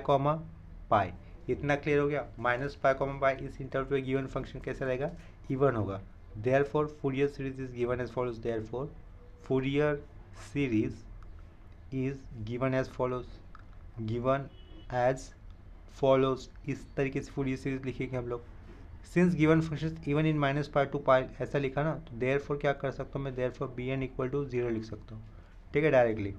pi. इतना क्लियर हो गया। -पाई, पाई इस इंटरवल पे गिवन फंक्शन कैसे रहेगा, इवन होगा। Therefore Fourier series is given as follows, therefore Fourier series is given as follows, given as follows. इस तरीके से फूरियर सीरीज लिखेंगे हम लोग। Since given function even in -pi to pi ऐसा लिखा ना, तो देयरफॉर क्या कर सकता हूँ मैं, देयरफॉर bn इक्वल टू 0 लिख सकता हूँ, ठीक है, directly.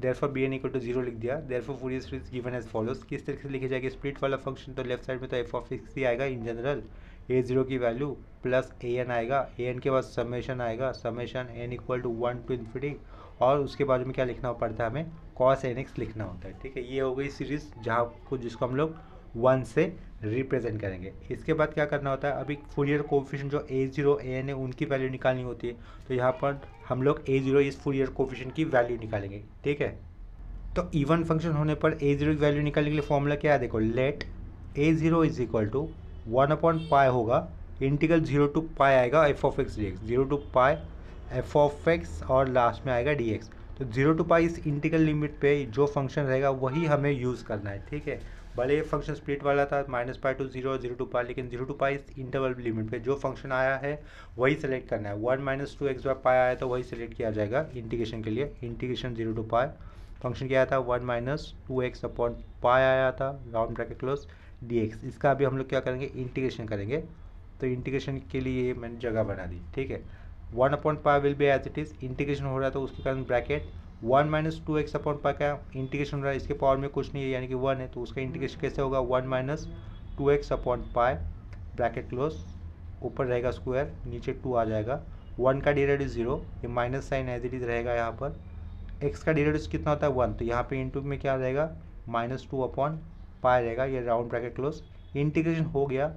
Therefore bn equal to 0 लिख दिया। Therefore Fourier series given as follows किस तरीके से लिखी जाएगी, स्प्लिट वाला फंक्शन तो लेफ्ट साइड में तो f ऑफ x ही आएगा इन जनरल, a0 की वैल्यू प्लस an आएगा, an के बाद समेशन आएगा, summation n equal to 1 to ∞, और उसके बाद में क्या लिखना पड़ता है, हमें cos nx लिखना होता है, ठीक है। ये हो गई सीरीज जहाँ को जिसको हम लोग 1 से रिप्रेजेंट करेंगे। इसके बाद क्या करना होता है, अभी फूरियर कोएफिशिएंट जो a0 an है उनकी वैल्यू निकालनी होती है। तो यहाँ पर हम लोग a0 इस फूरियर कोएफिशिएंट की वैल्यू निकालेंगे, ठीक है। तो इवन फंक्शन होने पर a0 की वैल्यू निकालने के लिए फॉर्मूला क्या है, देखो let a0 is equal to 1/पाई होगा, इंटीग्रल 0 to पाई आएगा f of x dx, 0 to pi f of x और लास्ट में आएगा dx। तो 0 to पाई इस इंटीग्रल लिमिट पे जो फंक्शन रहेगा वही हमें यूज़ करना है, ठीक है। भले ये फंक्शन स्प्लिट वाला था -पाई टू 0 0 to पाई, लेकिन 0 to पाई इस इंटरवल लिमिट पे जो फंक्शन आया है वही सेलेक्ट करना है। 1 - 2x बाय पाई आया तो वही सेलेक्ट किया जाएगा इंटीग्रेशन के लिए। इंटीग्रेशन 0 to पाई फंक्शन क्या आया था, 1 - 2x अपॉन पाई आया था, राउंड ब्रैकेट क्लोज dx। इसका अभी हम लोग क्या करेंगे, इंटीग्रेशन करेंगे। तो इंटीग्रेशन के लिए मैंने जगह बना दी, ठीक है। 1/पाई will be as it is, integration हो रहा है तो उसके कारण ब्रैकेट 1 - 2x अपॉन पाई का इंटीग्रेशन हो रहा है, इसके पावर में कुछ नहीं है यानी कि 1 है, तो उसका इंटीग्रेशन कैसे होगा, 1 - 2x upon pi bracket close, ऊपर रहेगा स्क्वायर, नीचे 2 आ जाएगा। 1 का डेरिवेटिव 0, ये minus sine as it is रहेगा यहाँ पर। x का डेरिवेटिव कितना होता है 1, तो यहाँ पे इंटू में क्या रहेगा, -2 अपॉन पाई रहेगा, ये राउंड ब्रैकेट क्लोज। इंटीग्रेशन हो गया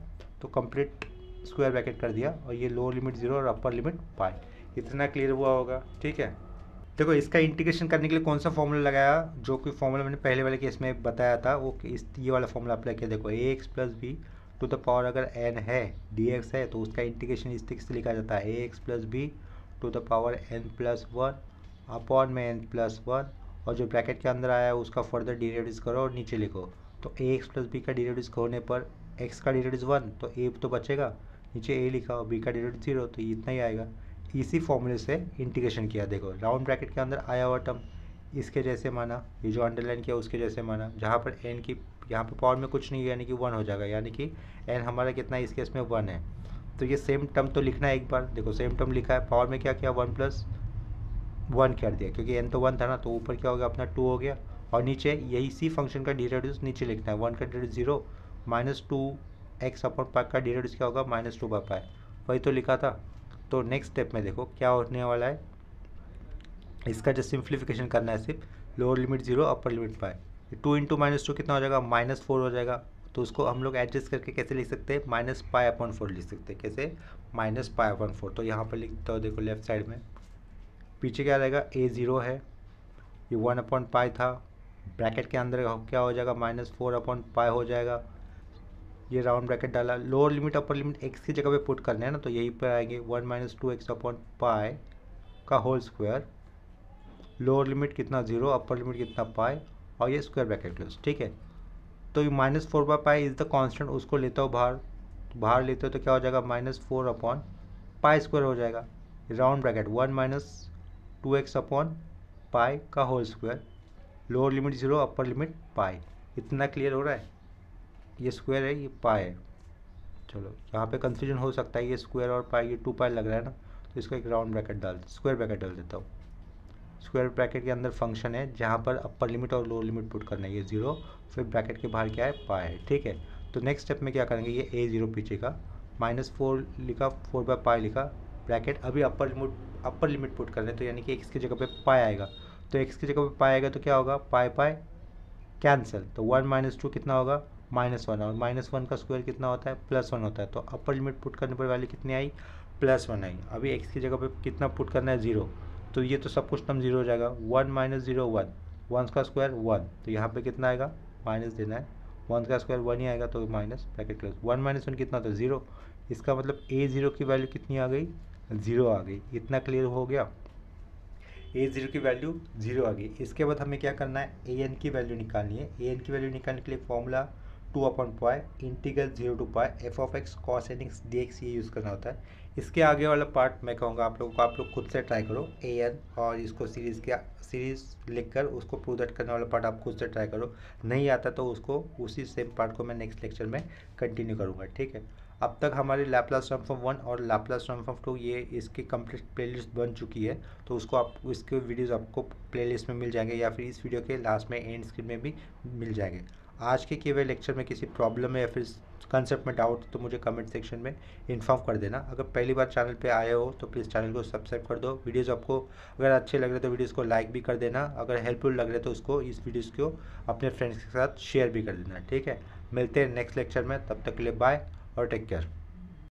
तो कंप्लीट स्क्वायर ब्रैकेट कर दिया, और ये लोअर लिमिट 0 और अपर लिमिट पाई। इतना क्लियर हुआ होगा, ठीक है। देखो इसका इंटीग्रेशन करने के लिए कौन सा फॉर्मूला लगाया, जो कि फॉर्मूला मैंने पहले वाले केस में बताया था, वो ये वाला फॉर्मूला अप्लाई किया। देखो ax + b to the power अगर n है, dx है, तो उसका इंटीग्रेशन इस तरीके से लिखा जाता है, ax + b to the power n+1 upon में n+1, और जो ब्रैकेट के अंदर आया है उसका फर्दर डेरिवेटिव्स करो और नीचे लिखो। तो ax + b का डेरिवेटिव्स होने पर x का डेरिवेटिव 1, तो a तो बचेगा, नीचे a लिखा और b का डेरिवेटिव 0, तो इतना ही आएगा। इसी फॉर्मूले से इंटीग्रेशन किया। देखो राउंड ब्रैकेट के अंदर आया हुआ टर्म इसके जैसे माना, ये जो अंडरलाइन किया उसके जैसे माना, जहाँ पर n की यहाँ पे पावर में कुछ नहीं है यानी कि 1 हो जाएगा, यानी कि n हमारा कितना है इस केस में 1 है। तो ये सेम टर्म तो लिखना है एक बार, देखो सेम टर्म लिखा है, पावर में क्या किया 1 + 1 कर दिया क्योंकि n तो 1 था ना, तो ऊपर क्या हो गया अपना 2 हो गया, और नीचे यही सी फंक्शन का डेरिवेटिव नीचे लिखना है, 1 का डेरिवेटिव 0 -2x/π का डेरिवेटिव क्या होगा -2/π, वही तो लिखा था। तो नेक्स्ट स्टेप में देखो क्या होने वाला है, इसका जो सिंप्लीफिकेशन करना है सिर्फ लोअर लिमिट 0 अपर लिमिट पाए, 2 × -2 कितना हो जाएगा -4 हो जाएगा। तो उसको हम लोग एडजस्ट करके कैसे लिख सकते हैं -π/4 लिख सकते हैं, कैसे -π/4। तो यहाँ पर लिखता हो देखो लेफ्ट साइड में, पीछे क्या रहेगा a 0 है, ये 1/π था, ब्रैकेट के अंदर क्या हो जाएगा -4/π हो जाएगा, ये राउंड ब्रैकेट डाला, lower limit upper limit x की जगह पे पुट करना है ना, तो यही पर आएंगे 1 - 2x/π का होल स्क्वायर, लोअर लिमिट कितना 0 अपर लिमिट कितना पाई, और ये स्क्वायर ब्रैकेट क्लोज, ठीक है। तो ये -4/π इज द कांस्टेंट, उसको लेता हो बाहर, बाहर लेते हो तो क्या हो जाएगा -4/π² हो जाएगा, राउंड ब्रैकेट 1 - 2x/π का whole square, lower limit 0 upper limit pi. इतना क्लियर हो रहा है, ये स्क्वायर है ये पाई है। चलो यहाँ पे कंफ्यूजन हो सकता है, ये स्क्वायर और पाई ये 2π लग रहा है ना, तो इसको एक राउंड ब्रैकेट स्क्वायर ब्रैकेट डाल देता हूँ। स्क्वायर ब्रैकेट के अंदर फंक्शन है जहाँ पर अपर लिमिट और लोअर लिमिट पुट करना है, ये 0, फिर ब्रैकेट के बाहर क्या है पाई है, ठीक है। तो नेक्स्ट स्टेप में क्या करेंगे, ये a 0 पीछे का -4 लिखा, 4/π लिखा, ब्रैकेट अभी अपर लिमिट पुट करना है, तो यानी कि x की जगह पे पाई आएगा, तो x की जगह पे पाई आएगा तो क्या होगा पाई कैंसिल, तो 1 - 2 कितना होगा -1, और -1 का स्क्वायर कितना होता है +1 होता है, तो अपर लिमिट पुट करने पर वैल्यू कितनी आई +1 आई। अभी x की जगह पे कितना पुट करना है 0, तो ये तो सब कुछ टर्म 0 हो जाएगा, 1 - 0 1, 1 का स्क्वायर 1, तो यहाँ पे कितना आएगा माइनस देना है, 1 का स्क्वायर 1 ही आएगा, तो माइनस ब्रैकेट क्लोज, 1 - 1 कितना होता है 0, इसका मतलब a 0 की वैल्यू कितनी आ गई 0 आ गई। इतना क्लियर हो गया, a 0 की वैल्यू 0 आ गई। इसके बाद हमें क्या करना है, a n की वैल्यू निकालनी है। a n की वैल्यू निकालने के लिए फॉर्मूला 2/π इंटीग्रल 0 to π f(x cos nx dx) ये यूज़ करना होता है। इसके आगे वाला पार्ट मैं कहूँगा आप लोगों को, आप लोग खुद से ट्राई करो an और इसको सीरीज़ लिखकर उसको प्रूव दैट करने वाला पार्ट आप खुद से ट्राई करो, नहीं आता तो उसको उसी सेम पार्ट को मैं नेक्स्ट लेक्चर में कंटिन्यू करूँगा, ठीक है। अब तक हमारी लैपलास ट्रांसफॉर्म 1 और लैपलास ट्रांसफॉर्म 2 ये इसकी कंप्लीट प्लेलिस्ट बन चुकी है, तो उसको आप इसके वीडियोस आपको प्लेलिस्ट में मिल जाएंगे या फिर इस वीडियो के लास्ट में एंड स्क्रीन में भी मिल जाएंगे। आज के किए हुए लेक्चर में किसी प्रॉब्लम है या फिर कंसेप्ट में डाउट तो मुझे कमेंट सेक्शन में इन्फॉर्म कर देना। अगर पहली बार चैनल पे आए हो तो प्लीज़ चैनल को सब्सक्राइब कर दो। वीडियोस आपको अगर अच्छे लग रहे तो वीडियोस को लाइक भी कर देना, अगर हेल्पफुल लग रहे तो उसको इस वीडियोस को अपने फ्रेंड्स के साथ शेयर भी कर देना, ठीक है। मिलते हैं नेक्स्ट लेक्चर में, तब तक के लिए बाय और टेक केयर।